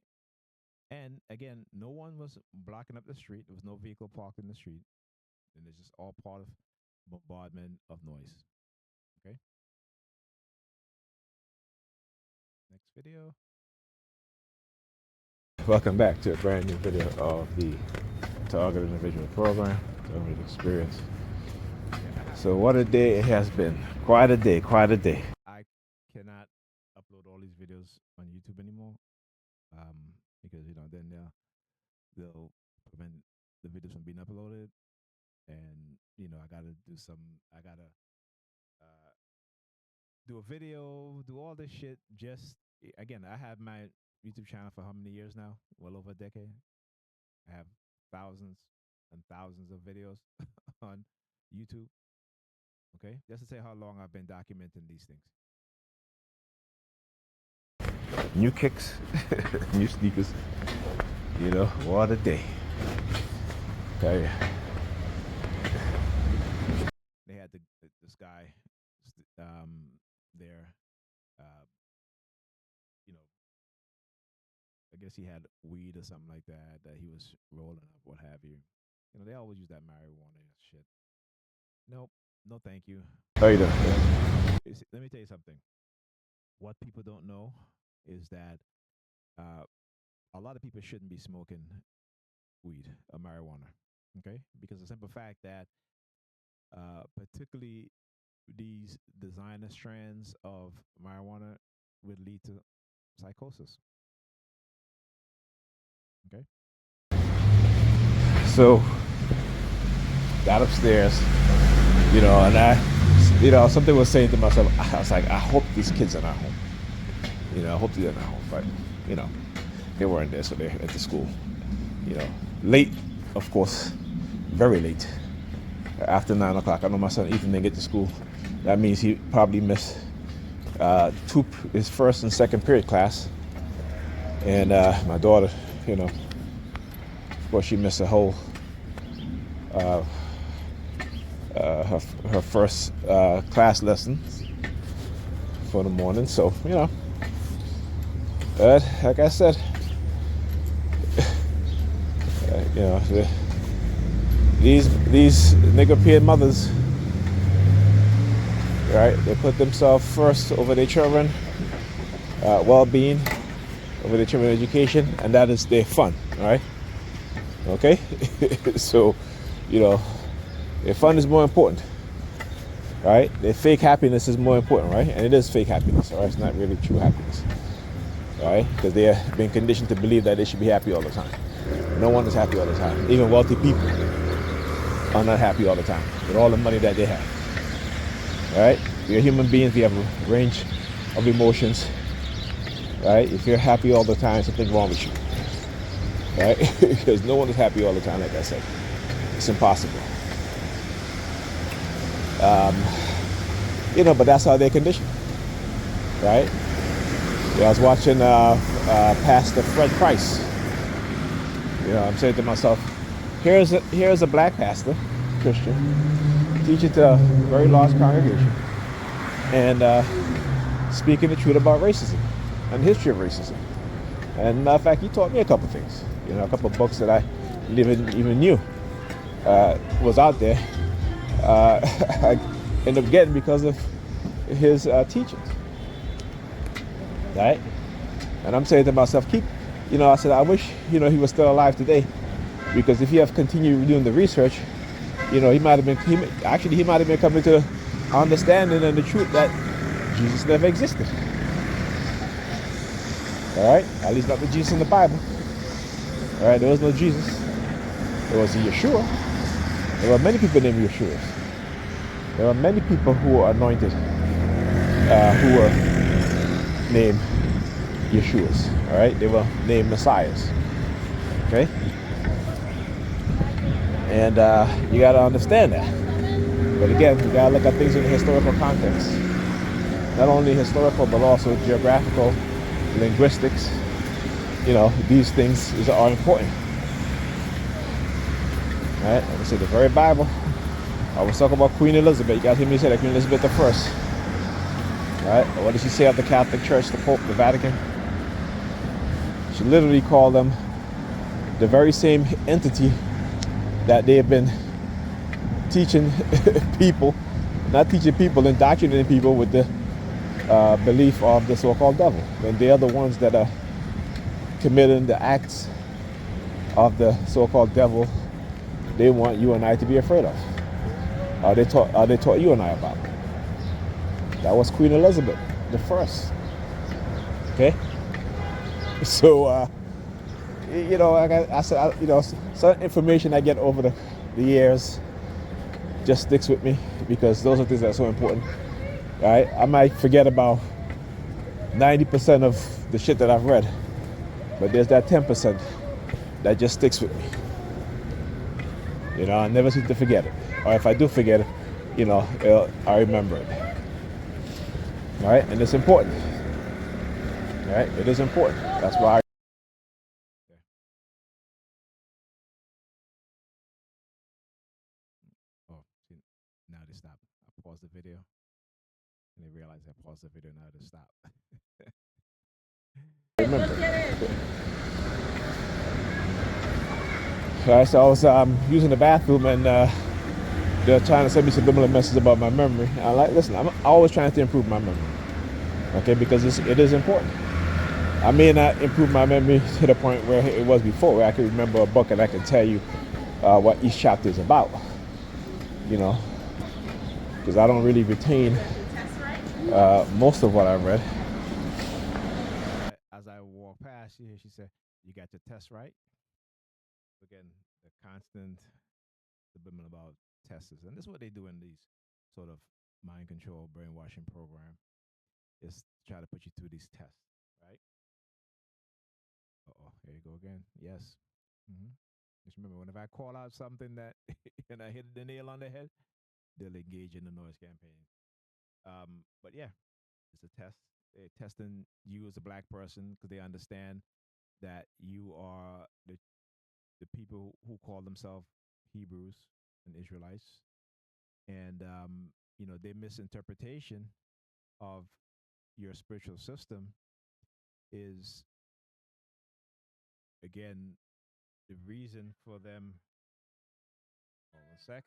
and again, no one was blocking up the street. There was no vehicle parked in the street, and it's just all part of bombardment of noise. Okay. Next video. Welcome back to a brand new video of the Targeted Individual Program, Targeted Experience. So what a day it has been. Quite a day. I cannot upload all these videos on YouTube anymore, because then they'll prevent the videos from being uploaded, and I gotta do a video, do all this shit. Just again, I have my YouTube channel for how many years now? Well over a decade. I have thousands and thousands of videos on YouTube. Okay, just to say how long I've been documenting these things. New kicks, new sneakers. What a day. Okay. They had this guy there. I guess he had weed or something like that he was rolling up, what have you. They always use that marijuana shit. Nope, no thank you. How you doing? Let me tell you something. What people don't know is that a lot of people shouldn't be smoking weed or marijuana. Okay, because the simple fact that particularly these designer strands of marijuana would lead to psychosis. Okay. So got upstairs, and something was saying to myself, I was like, I hope these kids are not home. I hope they're not home. But, they weren't there, so they're at the school. Late, of course, very late. After 9 o'clock. I know my son Ethan didn't get to school. That means he probably missed his first and second period class. And my daughter, of course, she missed a whole her first class lesson for the morning. So, like I said, these nigger-peered mothers, right? They put themselves first over their children, well-being, over their children's education, and that is their fun, right? Okay, so their fun is more important, right? Their fake happiness is more important, right? And it is fake happiness, all right? It's not really true happiness, all right? Because they have been conditioned to believe that they should be happy all the time. No one is happy all the time. Even wealthy people are not happy all the time with all the money that they have, right? We're human beings. We have a range of emotions, right? If you're happy all the time, something's wrong with you, right? Because no one is happy all the time, like I said. It's impossible. But that's how they're conditioned, right? I was watching Pastor Fred Price. I'm saying to myself, here's a black pastor, Christian, teaching to a very large congregation, and speaking the truth about racism and the history of racism. And matter of fact, he taught me a couple things. A couple of books that I even knew was out there. I ended up getting because of his teachings, right? And I'm saying to myself, I said, I wish, he was still alive today, because if he have continued doing the research, he might have been coming to understanding and the truth that Jesus never existed. All right, at least not the Jesus in the Bible. All right, there was no Jesus. There was a Yeshua. There were many people named Yeshua. There were many people who were anointed, who were named Yeshuas. All right, they were named Messiahs. Okay, and you got to understand that. But again, you got to look at things in the historical context. Not only historical, but also geographical, linguistics. These things are important. All right, like I said, the very Bible. I was talking about Queen Elizabeth. You got to hear me say that, Queen Elizabeth I. All right, what did she say of the Catholic Church, the Pope, the Vatican? She literally called them the very same entity that they have been teaching people, indoctrinating people with the belief of the so-called devil. And they are the ones that are committing the acts of the so-called devil they want you and I to be afraid of. They taught you and I about. That was Queen Elizabeth I. Okay? So, like I said, certain information I get over the years just sticks with me, because those are things that are so important. Right? I might forget about 90% of the shit that I've read, but there's that 10% that just sticks with me. I never seem to forget it. Or if I do forget it, I remember it. All right? And it's important. All right? It is important. That's why Oh, see, now they stop. I paused the video, and they realized I paused the video. Now they stop. I remember. All right, so I was using the bathroom, and they're trying to send me subliminal messages about my memory. I'm like, listen, I'm always trying to improve my memory. Okay, because it is important. I may not improve my memory to the point where it was before, where I can remember a book and I can tell you what each chapter is about. Because I don't really retain most of what I read. As I walked past, she said, "You got your test right?" Again, the constant subliminal about testers, and this is what they do in these sort of mind control, brainwashing program, is to try to put you through these tests, right? Oh, here you go again. Yes. hmm Just remember, whenever I call out something that and I hit the nail on the head, they'll engage in the noise campaign. But yeah, it's a test. They're testing you as a black person because they understand that you are the people who call themselves Hebrews and Israelites, and their misinterpretation of your spiritual system is again the reason for them. Hold on a sec.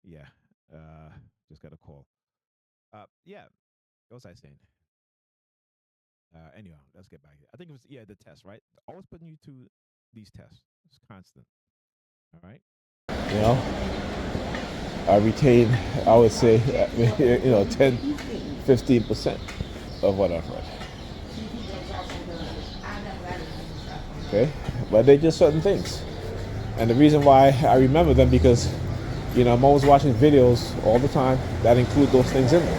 Yeah, just got a call. Yeah, what was I saying? Anyhow, let's get back here. I think it was the test, right? Always putting you to these tests. It's constant. All right. You know, I retain, I would say, 10, 15% of what I've read. Okay, but they're just certain things, and the reason why I remember them because, I'm always watching videos all the time that include those things in them.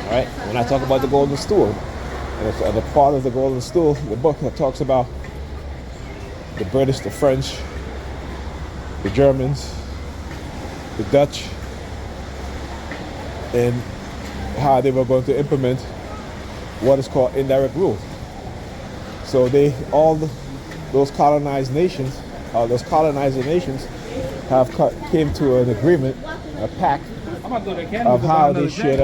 All right, when I talk about the golden stool, and the part of the golden stool, the book that talks about the British, the French, the Germans, the Dutch, and how they were going to implement what is called indirect rule. So those colonized nations, those colonizer nations, have came to an agreement, a pact of how they should,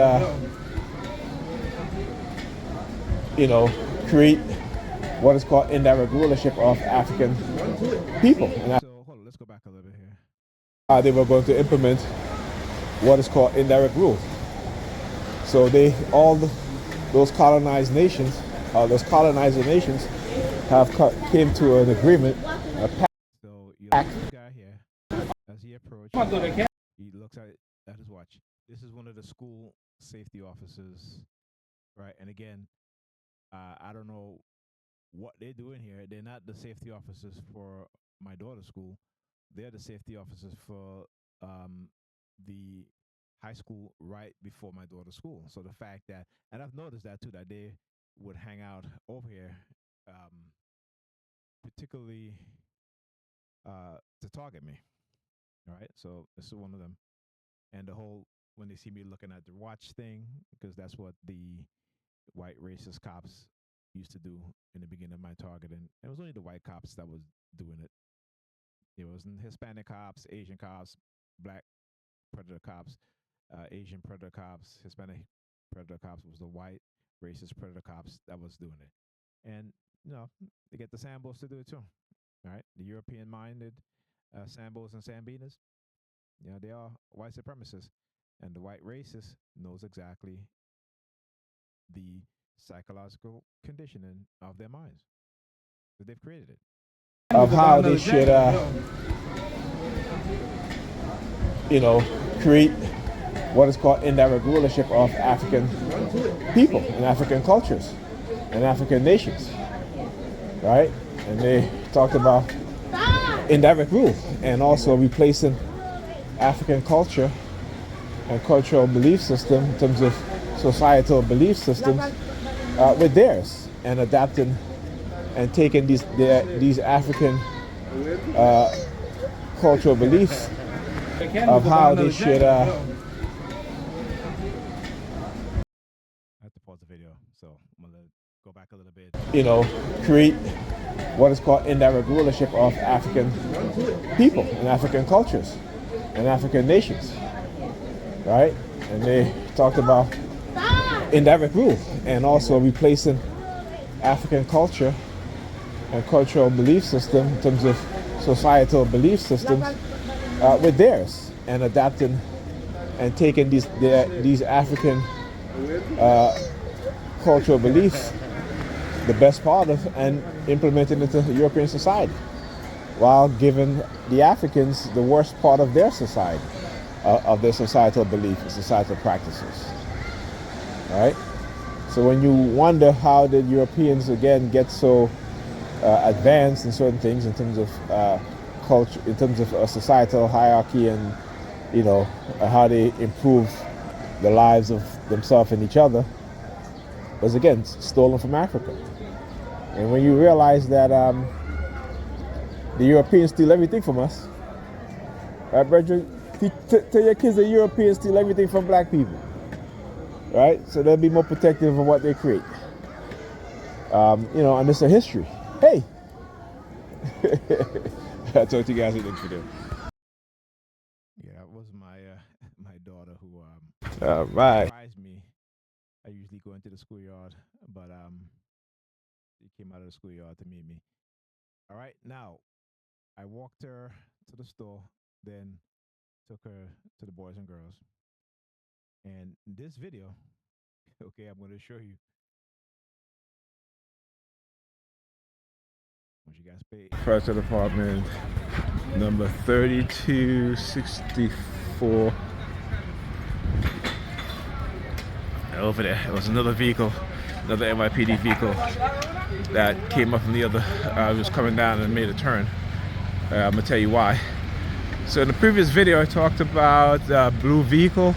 create what is called indirect rulership of African people. And So hold on, let's go back a little bit here. they were going to implement what is called indirect rule. So those colonized nations, those colonizer nations, have came to an agreement, a pact. So you look at this guy here as he approaches. He looks at his watch. This is one of the school safety officers, right? And again, I don't know what they're doing here. They're not the safety officers for my daughter's school. They're the safety officers for the high school right before my daughter's school. So the fact that, and I've noticed that too, that they would hang out over here, particularly to target me. All right, so this is one of them, and the whole when they see me looking at the watch thing, because that's what the white racist cops used to do in the beginning of my targeting. It was only the white cops that was doing it. It wasn't Hispanic cops, Asian cops, black predator cops, Asian predator cops, Hispanic predator cops. It was the white racist predator cops that was doing it. And, they get the Sambos to do it too. All right. The European minded Sambos and Sambinas, they are white supremacists. And the white racist knows exactly the psychological conditioning of their minds. Because they've created it. Of how they should, create what is called indirect rulership of African people and African cultures and African nations, right? And they talked about indirect rule and also replacing African culture and cultural belief system in terms of societal belief systems with theirs and adapting and taking these African cultural beliefs of how they should. I have to pause the video, so I'm gonna go back a little bit. Create what is called indirect rulership of African people and African cultures and African nations, right? And they talked about indirect rule and also replacing African culture and cultural belief system in terms of societal belief systems with theirs and adapting and taking these African cultural beliefs, the best part of, and implementing it into European society, while giving the Africans the worst part of their society, of their societal belief and societal practices. right? So when you wonder how did Europeans again get so advanced in certain things in terms of culture, in terms of societal hierarchy, and how they improve the lives of themselves and each other, was again stolen from Africa. And when you realize that the Europeans steal everything from us, right, brethren? Tell your kids the Europeans steal everything from black people, right? So they'll be more protective of what they create. And it's a history. Hey, I'll talk to you guys later for them. Yeah, that was my my daughter who Right. surprised me. I usually go into the schoolyard, but she came out of the schoolyard to meet me. All right, now I walked her to the store, then took her to the boys and girls. And this video, okay, I'm going to show you what you guys pay. First apartment, number 3264. Over there, it was another vehicle, another NYPD vehicle that came up from the other. Was coming down and made a turn. I'm gonna tell you why. So in the previous video, I talked about a blue vehicle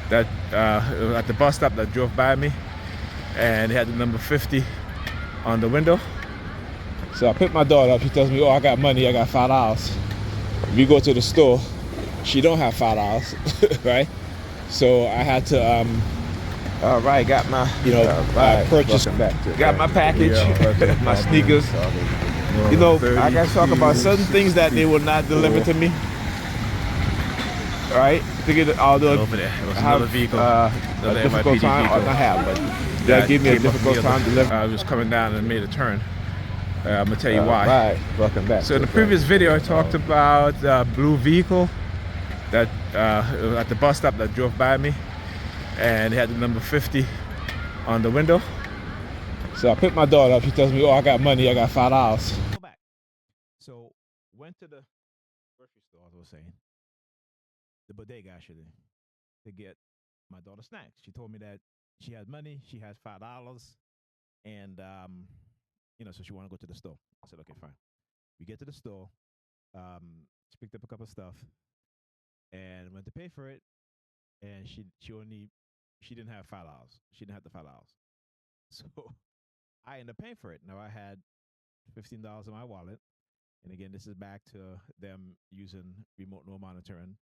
that at the bus stop that drove by me, and it had the number 50 on the window. So I pick my daughter up. She tells me, "Oh, I got money. I got $5." We go to the store. She don't have $5, right? So I had to all right, got my, purchase, got my package, my sneakers. I got to talk about certain things that they will not deliver to me. Right? Although over there, it was another vehicle, a difficult time, or not have, but that gave me a difficult time to deliver. I was coming down and made a turn. I'm gonna tell you why. Right, welcome back. So in the previous video, I talked about a blue vehicle that at the bus stop that drove by me, and it had the number 50 on the window. So I pick my daughter up. She tells me, "Oh, I got money. I got $5." Go back. So went to the grocery store, as I was saying, the bodega actually, to get my daughter snacks. She told me that she has money. She has $5, and so she want to go to the store. I said, "Okay, fine." We get to the store. She picked up a couple of stuff and went to pay for it, and she didn't have $5. She didn't have the $5. So I ended up paying for it. Now I had $15 in my wallet. And again, this is back to them using remote no monitoring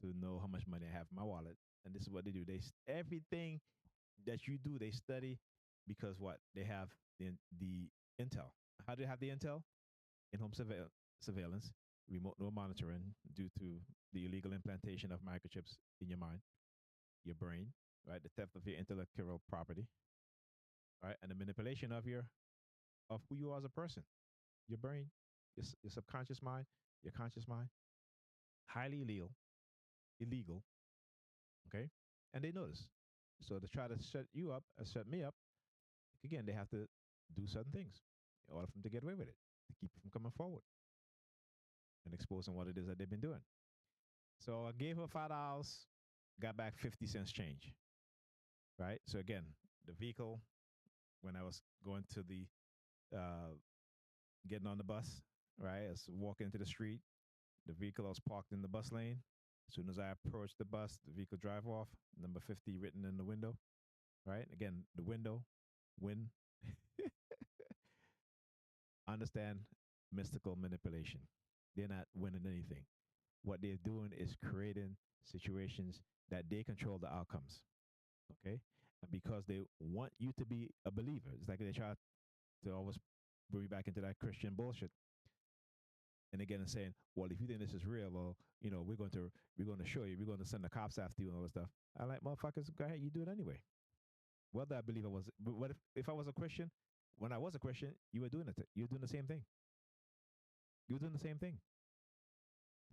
to know how much money I have in my wallet. And this is what they do. Everything that you do, they study, because what? They have the intel. How do they have the intel? In-home surveillance, remote no monitoring due to the illegal implantation of microchips in your mind, your brain, right? The theft of your intellectual property, right? And the manipulation of who you are as a person, your brain, your subconscious mind, your conscious mind, highly illegal, okay? And they know this. So to try to set you up and set me up, again, they have to do certain things in order for them to get away with it, to keep from coming forward and exposing what it is that they've been doing. So I gave her $5, got back 50 cents change, right? So again, the vehicle, when I was going to the uh, getting on the bus, right? I was walking into the street. The vehicle was parked in the bus lane. As soon as I approached the bus, the vehicle drive off, number 50 written in the window, right? Again, the window, win. Understand mystical manipulation. They're not winning anything. What they're doing is creating situations that they control the outcomes, okay? And because they want you to be a believer, it's like they try to always bring you back into that Christian bullshit. And again, and saying, "Well, if you think this is real, well, we're going to show you. We're going to send the cops after you and all this stuff." I'm like, "Motherfuckers, go ahead, you do it anyway." Whether I believe I was, but what if I was a Christian? When I was a Christian, you were doing it. You were doing the same thing. You were doing the same thing.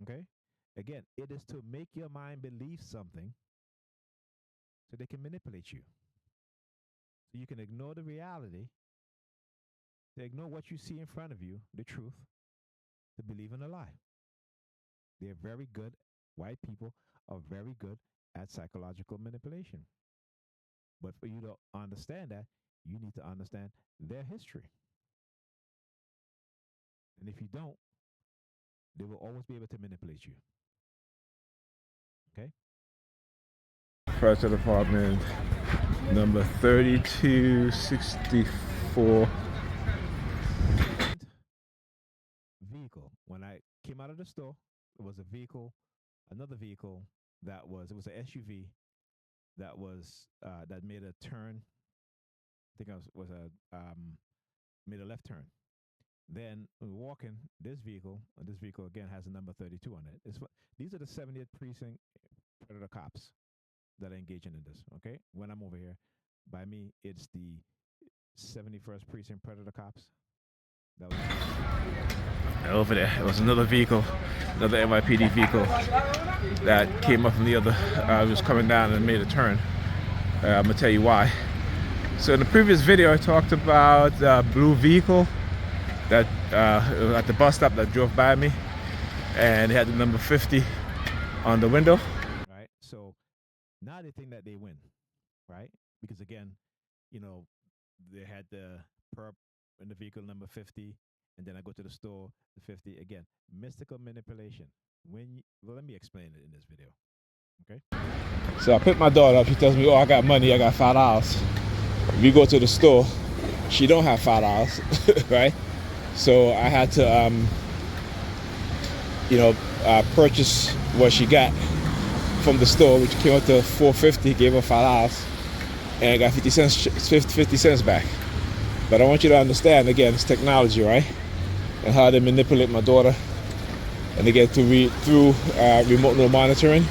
Okay. Again, it is to make your mind believe something, so they can manipulate you. So you can ignore the reality, to ignore what you see in front of you, the truth, to believe in a lie. They're very good. White people are very good at psychological manipulation. But for you to understand that, you need to understand their history. And if you don't, they will always be able to manipulate you. Okay? First apartment number 3264. Vehicle. When I came out of the store, it was a vehicle, another vehicle it was an SUV that made a turn. I think I was a made a left turn. Then we were walking. This vehicle again has a number 32 on it. These are the 70th precinct predator cops that are engaging in this. Okay, when I'm over here, by me, it's the 71st precinct predator cops. That was Over there, it was another vehicle, another NYPD vehicle that came up from the other. Was coming down and made a turn. I'm gonna tell you why. So in the previous video, I talked about the blue vehicle that at the bus stop that drove by me, and it had the number 50 on the window. right. So now they think that they win, right? Because again, they had the perp in the vehicle number 50, and then I go to the store, the 50 again. Mystical manipulation. Well, let me explain it in this video. Okay. So I pick my daughter up. She tells me, "Oh, I got money. I got $5." We go to the store. She don't have $5, right? So I had to, purchase what she got from the store, which came up to $4.50. Gave her $5, and I got 50 cents back. But I want you to understand, again, it's technology, right? And how they manipulate my daughter, and they get to read through remote monitoring,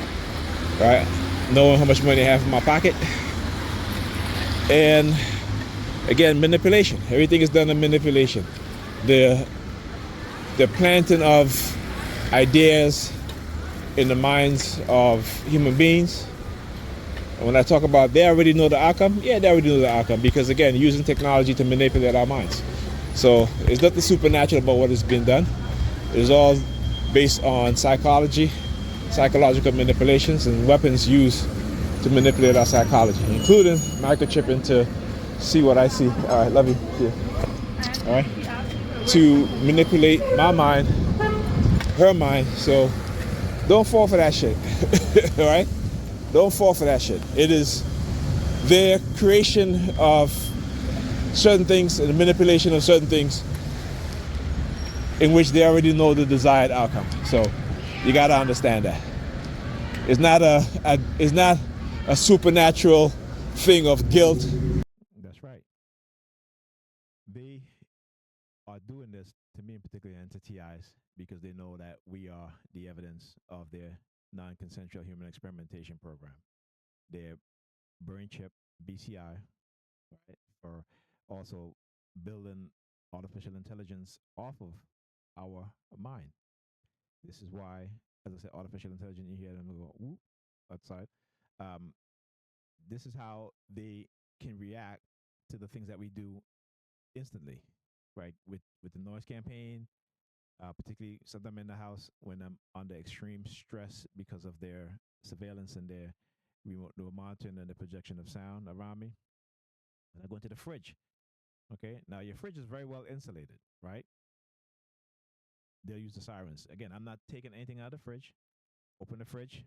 right? Knowing how much money I have in my pocket. And again, manipulation. Everything is done in manipulation. The planting of ideas in the minds of human beings. And when I talk about they already know the outcome, yeah, they already know the outcome, because again, using technology to manipulate our minds. So it's nothing supernatural about what has been done. It's all based on psychology, psychological manipulations, and weapons used to manipulate our psychology, including microchipping to see what I see. All right, love you. Yeah. All right, to manipulate my mind, her mind. So don't fall for that shit. All right, don't fall for that shit. It is their creation of certain things and the manipulation of certain things in which they already know the desired outcome. So you got to understand that it's not a supernatural thing of guilt. That's right. They are doing this to me in particular and to TIs because they know that we are the evidence of their non-consensual human experimentation program. Their brain chip BCI, right, for also building artificial intelligence off of our mind. This is why, as I said, artificial intelligence, you hear them go, whoop, outside. Um, this is how they can react to the things that we do instantly, right? With the noise campaign, particularly sometimes in the house when I'm under extreme stress because of their surveillance and their remote monitoring and the projection of sound around me. And I go into the fridge. Okay, now your fridge is very well insulated, right? They'll use the sirens. Again, I'm not taking anything out of the fridge. Open the fridge.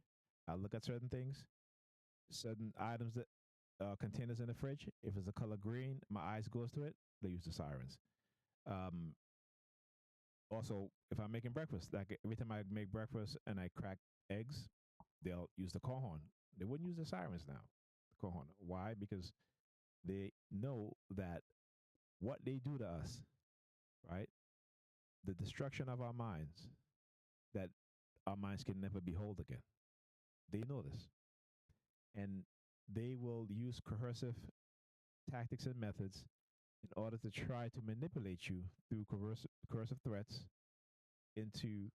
I'll look at certain things, certain items that containers in the fridge. If it's a color green, my eyes goes to it. They use the sirens. Um, Also, if I'm making breakfast, like every time I make breakfast and I crack eggs, they'll use the call horn. They wouldn't use the sirens now. The call horn. Why? Because they know that what they do to us, right? The destruction of our minds, that our minds can never be whole again. They know this. And they will use coercive tactics and methods in order to try to manipulate you through coercive threats into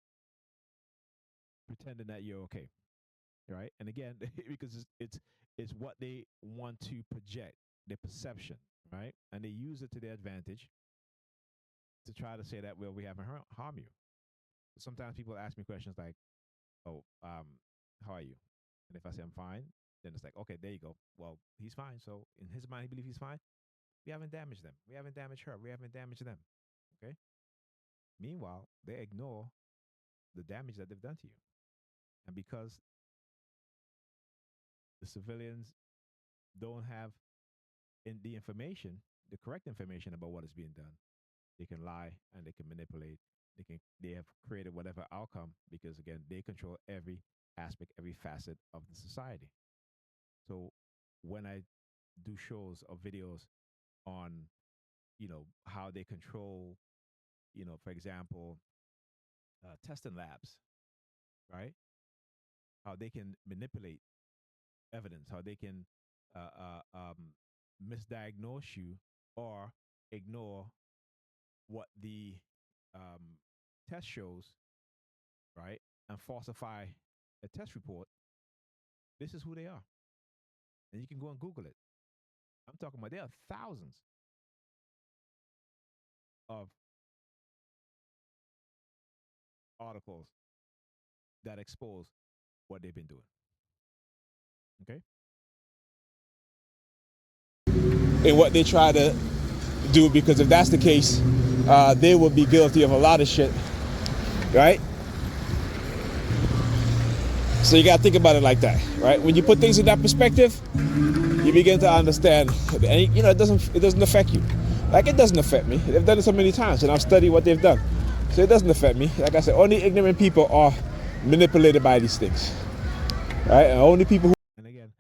pretending that you're okay, right? And again, because it's what they want to project, their perception, right? And they use it to their advantage to try to say that, well, we haven't harm you. Sometimes people ask me questions like, "Oh, how are you?" And if I say I'm fine, then it's like, okay, there you go. Well, he's fine. So in his mind, he believes he's fine. We haven't damaged them. We haven't damaged her. We haven't damaged them. Okay. Meanwhile, they ignore the damage that they've done to you. And because the civilians don't have the information, the correct information about what is being done, they can lie and they can manipulate. They have created whatever outcome because again they control every aspect, every facet of the society. So when I do shows or videos on how they control, for example, testing labs, right? How they can manipulate evidence, how they can misdiagnose you or ignore what the um, test shows, right? And falsify a test report. This is who they are. And you can go and Google it. I'm talking about there are thousands of articles that expose what they've been doing. Okay? And what they try to do, because if that's the case, they will be guilty of a lot of shit, right? So you got to think about it like that, right? When you put things in that perspective, you begin to understand, and it doesn't affect you. Like, it doesn't affect me. They've done it so many times, and I've studied what they've done. So it doesn't affect me. Like I said, only ignorant people are manipulated by these things, right? And only people who... And again,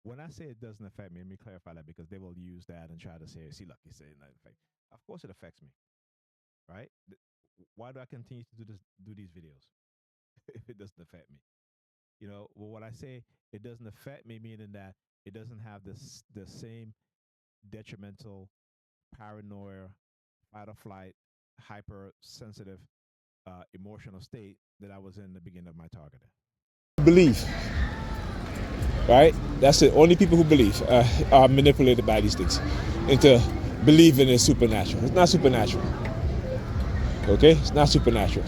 when I say it doesn't affect me, let me clarify that because they will use that and try to say, see, look, he's saying that affect. Of course it affects me, right? Why do I continue to do these videos if it doesn't affect me? Well, when I say it doesn't affect me, meaning that it doesn't have the same detrimental, paranoia, fight or flight, hypersensitive, emotional state that I was in the beginning of my targeting. Believe, right? That's it. Only people who believe are manipulated by these things into believing in supernatural. It's not supernatural. Okay? It's not supernatural.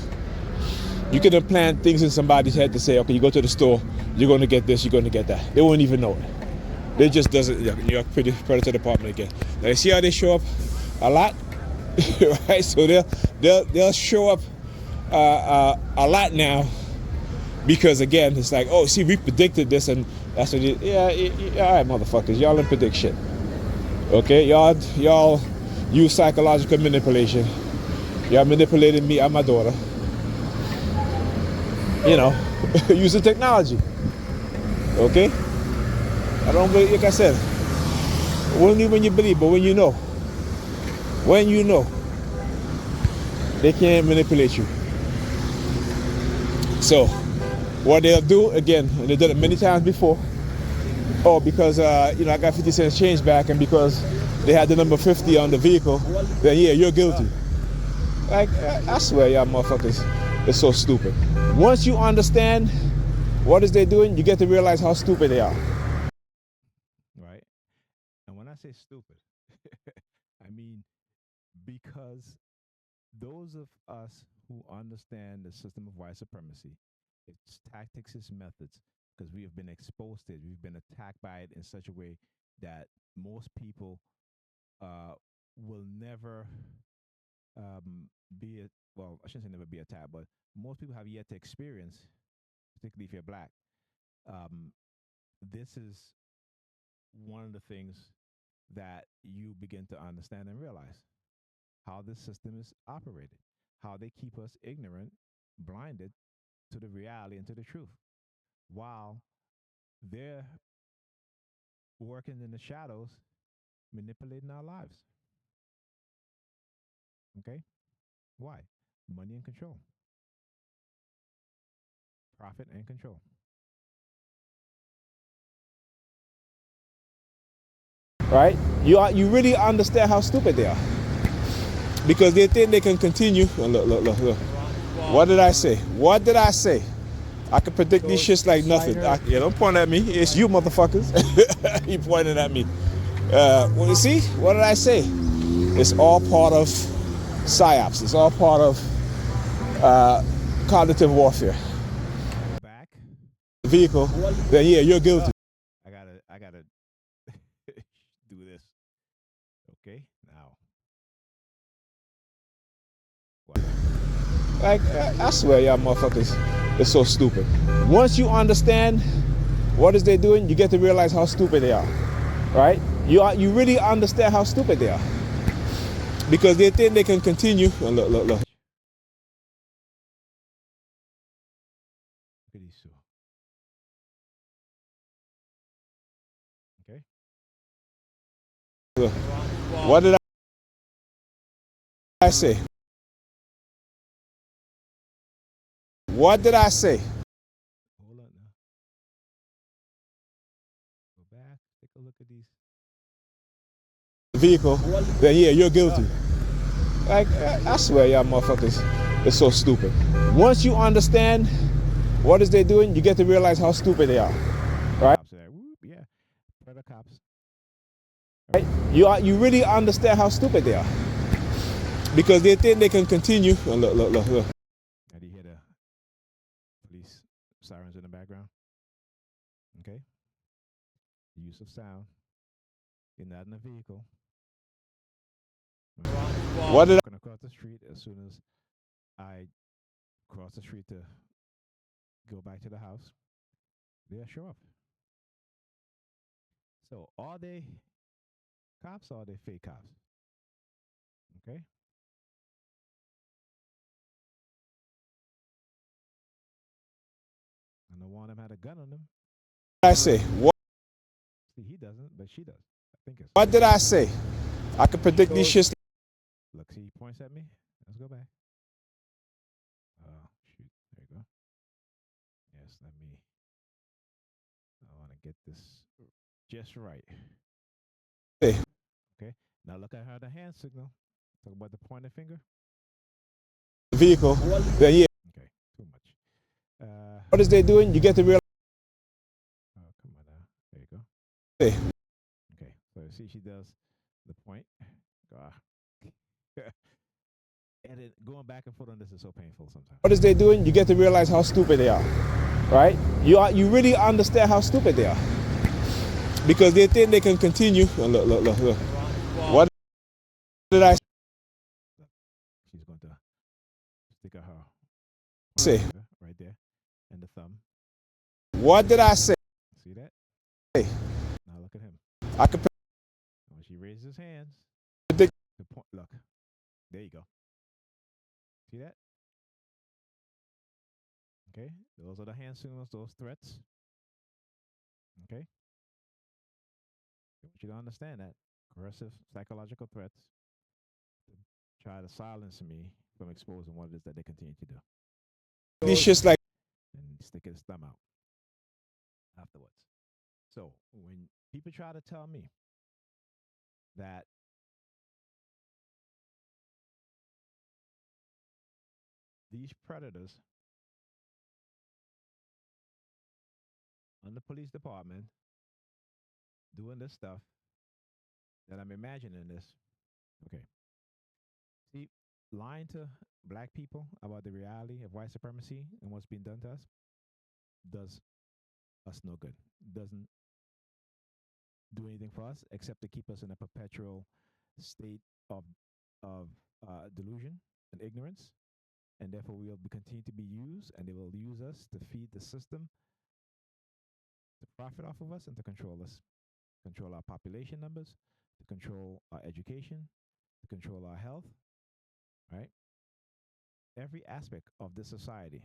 You can implant things in somebody's head to say, okay, you go to the store, you're going to get this, you're going to get that. They won't even know it. They just doesn't. You're pretty predator department again. Now, you see how they show up a lot, right? So they'll show up a lot now because again, it's like, oh, see, we predicted this, and that's what. Yeah, all right, motherfuckers, y'all didn't predict shit. Okay, y'all use psychological manipulation. Y'all manipulated me and my daughter. Using technology. Okay? I don't believe, like I said, only when you believe, but when you know, they can't manipulate you. So, what they'll do, again, and they've done it many times before, because, I got 50 cents change back, and because they had the number 50 on the vehicle, then yeah, you're guilty. Like, I swear, y'all motherfuckers, it's so stupid. Once you understand what is they doing, you get to realize how stupid they are. Right? And when I say stupid, I mean because those of us who understand the system of white supremacy, its tactics, its methods, because we have been exposed to it, we've been attacked by it in such a way that most people will never well, I shouldn't say never be attacked, but most people have yet to experience, particularly if you're black. This is one of the things that you begin to understand and realize how this system is operated, how they keep us ignorant, blinded to the reality and to the truth, while they're working in the shadows, manipulating our lives. Okay? Why? Money and control. Profit and control. Right? You really understand how stupid they are. Because they think they can continue. Oh, look. What did I say? I can predict these shits like nothing. Don't point at me. It's you motherfuckers. You pointed at me. Well, you see? What did I say? It's all part of psyops. It's all part of cognitive warfare. Back. Vehicle, then yeah, you're guilty. I got do this. Okay, now. Like, I swear, y'all motherfuckers, it's so stupid. Once you understand what is they doing, you get to realize how stupid they are, right? You really understand how stupid they are because they think they can continue. Oh, look, look, look. Look at these two. Okay. Look. What did I say? What did I say? Hold on now. Go back. Take a look at these. Vehicle, then yeah, you're guilty. Like, I swear, y'all motherfuckers, it's so stupid. Once you understand what is they doing, you get to realize how stupid they are, right? Cops are there. Whoop, yeah. Predator cops. Right? You really understand how stupid they are because they think they can continue. Oh, look, look, look, look. And you hear the police sirens in the background. Okay. The use of sound. You're not in a vehicle. What did Walking across the street as soon as I cross the street to go back to the house, they'll show up. So are they cops or are they fake cops? Okay. And the one of them had a gun on him. I say? See, he doesn't, but she does. I think it's. What did I say? I can predict these shits. Look, see, he points at me. Let's go back. Oh, shoot. There you go. Yes, let me. I want to get this just right. Hey. Okay. Now look at her, the hand signal. Talk about the pointer finger. Vehicle, then yeah. Okay, too much. What is they doing? You get to realize. Oh, come on now. There you go. Hey. Okay, so see, she does the point. Ah. And it, going back and forth on this is so painful sometimes. What is they doing? You get to realize how stupid they are, right? You really understand how stupid they are because they think they can continue. Oh, look, look, look, look. What did I She's going to stick her say? right there and the thumb. What did I say? See that? Hey. Now look at him. I can When she raises his hands, predict. the point. Look, there you go. See that? Okay, those are the hand signals, those threats. Okay, I want you to understand that aggressive psychological threats to try to silence me from exposing what it is that they continue to do, These shits like. and stick his thumb out afterwards. So when people try to tell me that these predators on the police department doing this stuff, that I'm imagining this, okay. See, lying to black people about the reality of white supremacy and what's being done to us does us no good. Doesn't do anything for us except to keep us in a perpetual state of delusion and ignorance, and therefore we will continue to be used, and they will use us to feed the system, to profit off of us, and to control us, control our population numbers, to control our education, to control our health, right? Every aspect of this society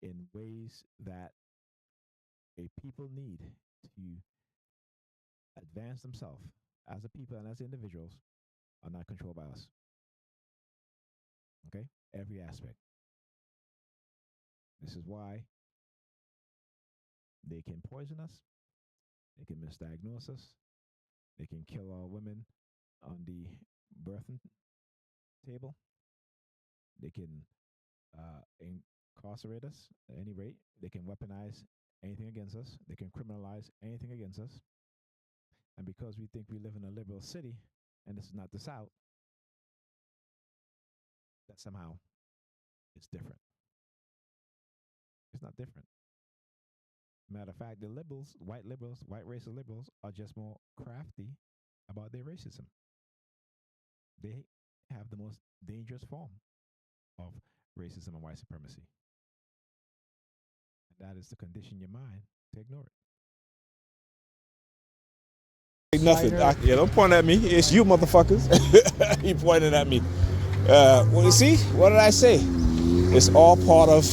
in ways that a people need to advance themselves as a people and as individuals are not controlled by us. Okay? Every aspect. This is why they can poison us, they can misdiagnose us, they can kill our women on the birthing table, they can incarcerate us at any rate, they can weaponize anything against us, they can criminalize anything against us. And because we think we live in a liberal city and this is not the South, that somehow it's different. It's not different. Matter of fact, the liberals, white racist liberals, are just more crafty about their racism. They have the most dangerous form of racism and white supremacy. And that is to condition your mind to ignore it. Nothing. Yeah, don't point at me. It's you motherfuckers. You pointing at me. Well, you see, what did I say? It's all part of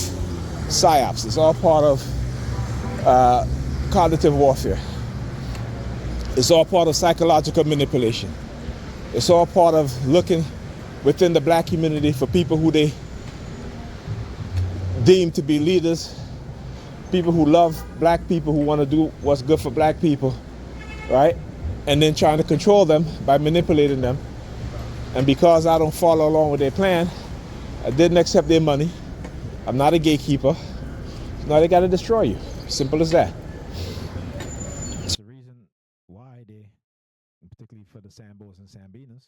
psyops. It's all part of cognitive warfare. It's all part of psychological manipulation. It's all part of looking within the black community for people who they deem to be leaders, people who love black people, who want to do what's good for black people, right? And then trying to control them by manipulating them. And because I don't follow along with their plan, I didn't accept their money. I'm not a gatekeeper. Now they got to destroy you. Simple as that. It's the reason why they, particularly for the Sambos and Sambinas,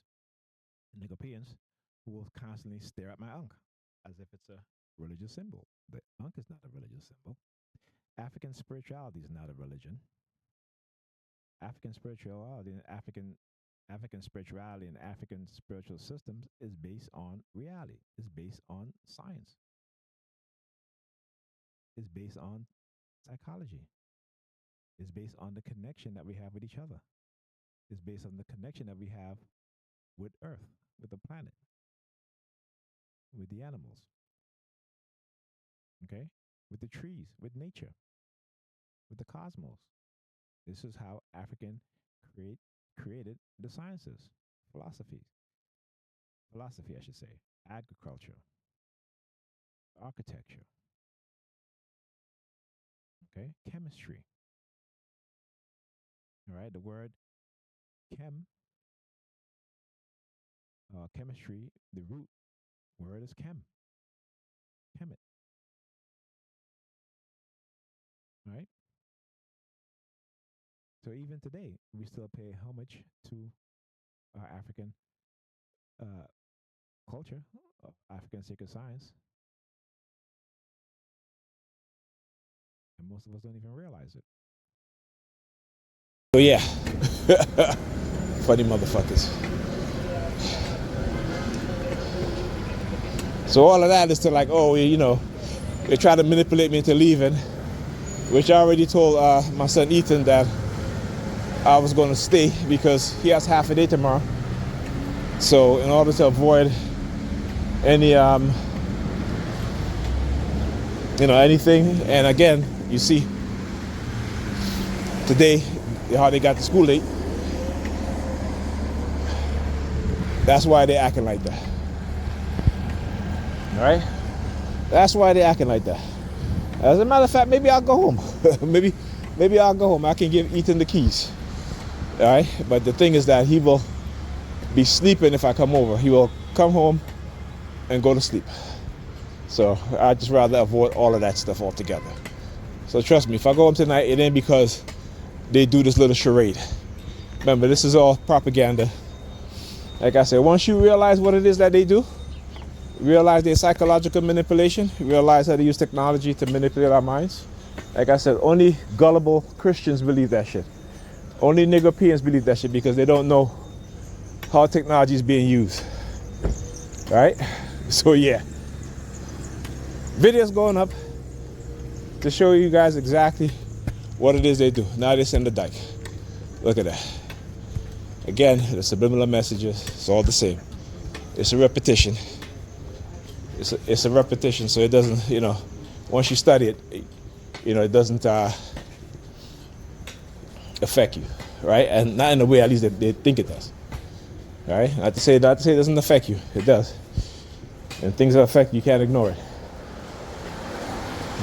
Nicopians, who will constantly stare at my Ankh as if it's a religious symbol. The Ankh is not a religious symbol. African spirituality is not a religion. African spirituality and African spirituality and African spiritual systems is based on reality. Is based on science. Is based on psychology. Is based on the connection that we have with each other. Is based on the connection that we have with Earth, with the planet, with the animals. Okay? With the trees, with nature, with the cosmos. This is how African created the sciences, philosophy, I should say, agriculture, architecture, okay, chemistry. All right, the word chemistry, the root word is chemet. All right. So even today, we still pay homage to our African culture, African sacred science, and most of us don't even realize it. So yeah, funny motherfuckers. So all of that is to like, oh, you know, they try to manipulate me into leaving, which I already told my son Ethan that I was going to stay because he has half a day tomorrow. So in order to avoid any, anything, and again, you see, today, how they got to school late, that's why they're acting like that. All right? That's why they're acting like that. As a matter of fact, maybe I'll go home. maybe I'll go home. I can give Ethan the keys. All right? But the thing is that he will be sleeping if I come over. He will come home and go to sleep. So I'd just rather avoid all of that stuff altogether. So trust me, if I go home tonight, it ain't because they do this little charade. Remember, this is all propaganda. Like I said, once you realize what it is that they do, realize their psychological manipulation, realize how they use technology to manipulate our minds. Like I said, only gullible Christians believe that shit. Only Nigropeans believe that shit because they don't know how technology is being used. Right? So yeah. Videos going up to show you guys exactly what it is they do. Now they send the dike. Look at that. Again, the subliminal messages, it's all the same. It's a repetition. It's a repetition, so it doesn't, once you study it, it doesn't affect you, right? And not in the way at least they think it does, right? Not to say it doesn't affect you, it does. And things that affect you, you can't ignore it,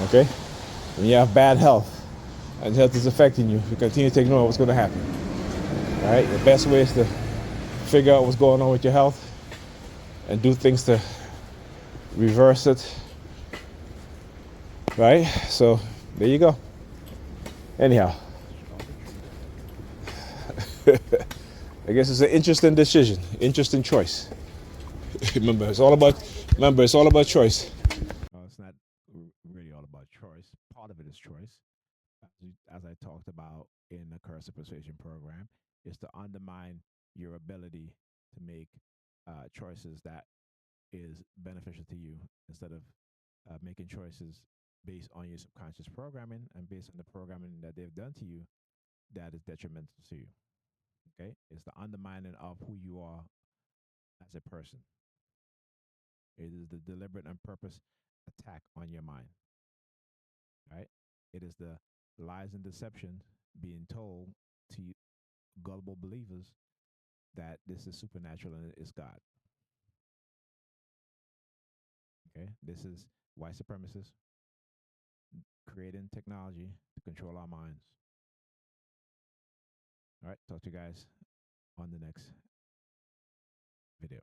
okay? When you have bad health and health is affecting you, you continue to ignore what's going to happen, all right? The best way is to figure out what's going on with your health and do things to reverse it, right? So there you go. Anyhow, I guess it's an interesting decision, interesting choice. Remember, it's all about choice. It's not really all about choice. Part of it is choice. is to undermine your ability to make choices that is beneficial to you instead of making choices based on your subconscious programming and based on the programming that they've done to you that is detrimental to you. Okay, it's the undermining of who you are as a person. It is the deliberate and purpose attack on your mind. Right? It is the lies and deception being told to gullible believers that this is supernatural and it's God. Okay, this is white supremacists creating technology to control our minds. All right, talk to you guys on the next video.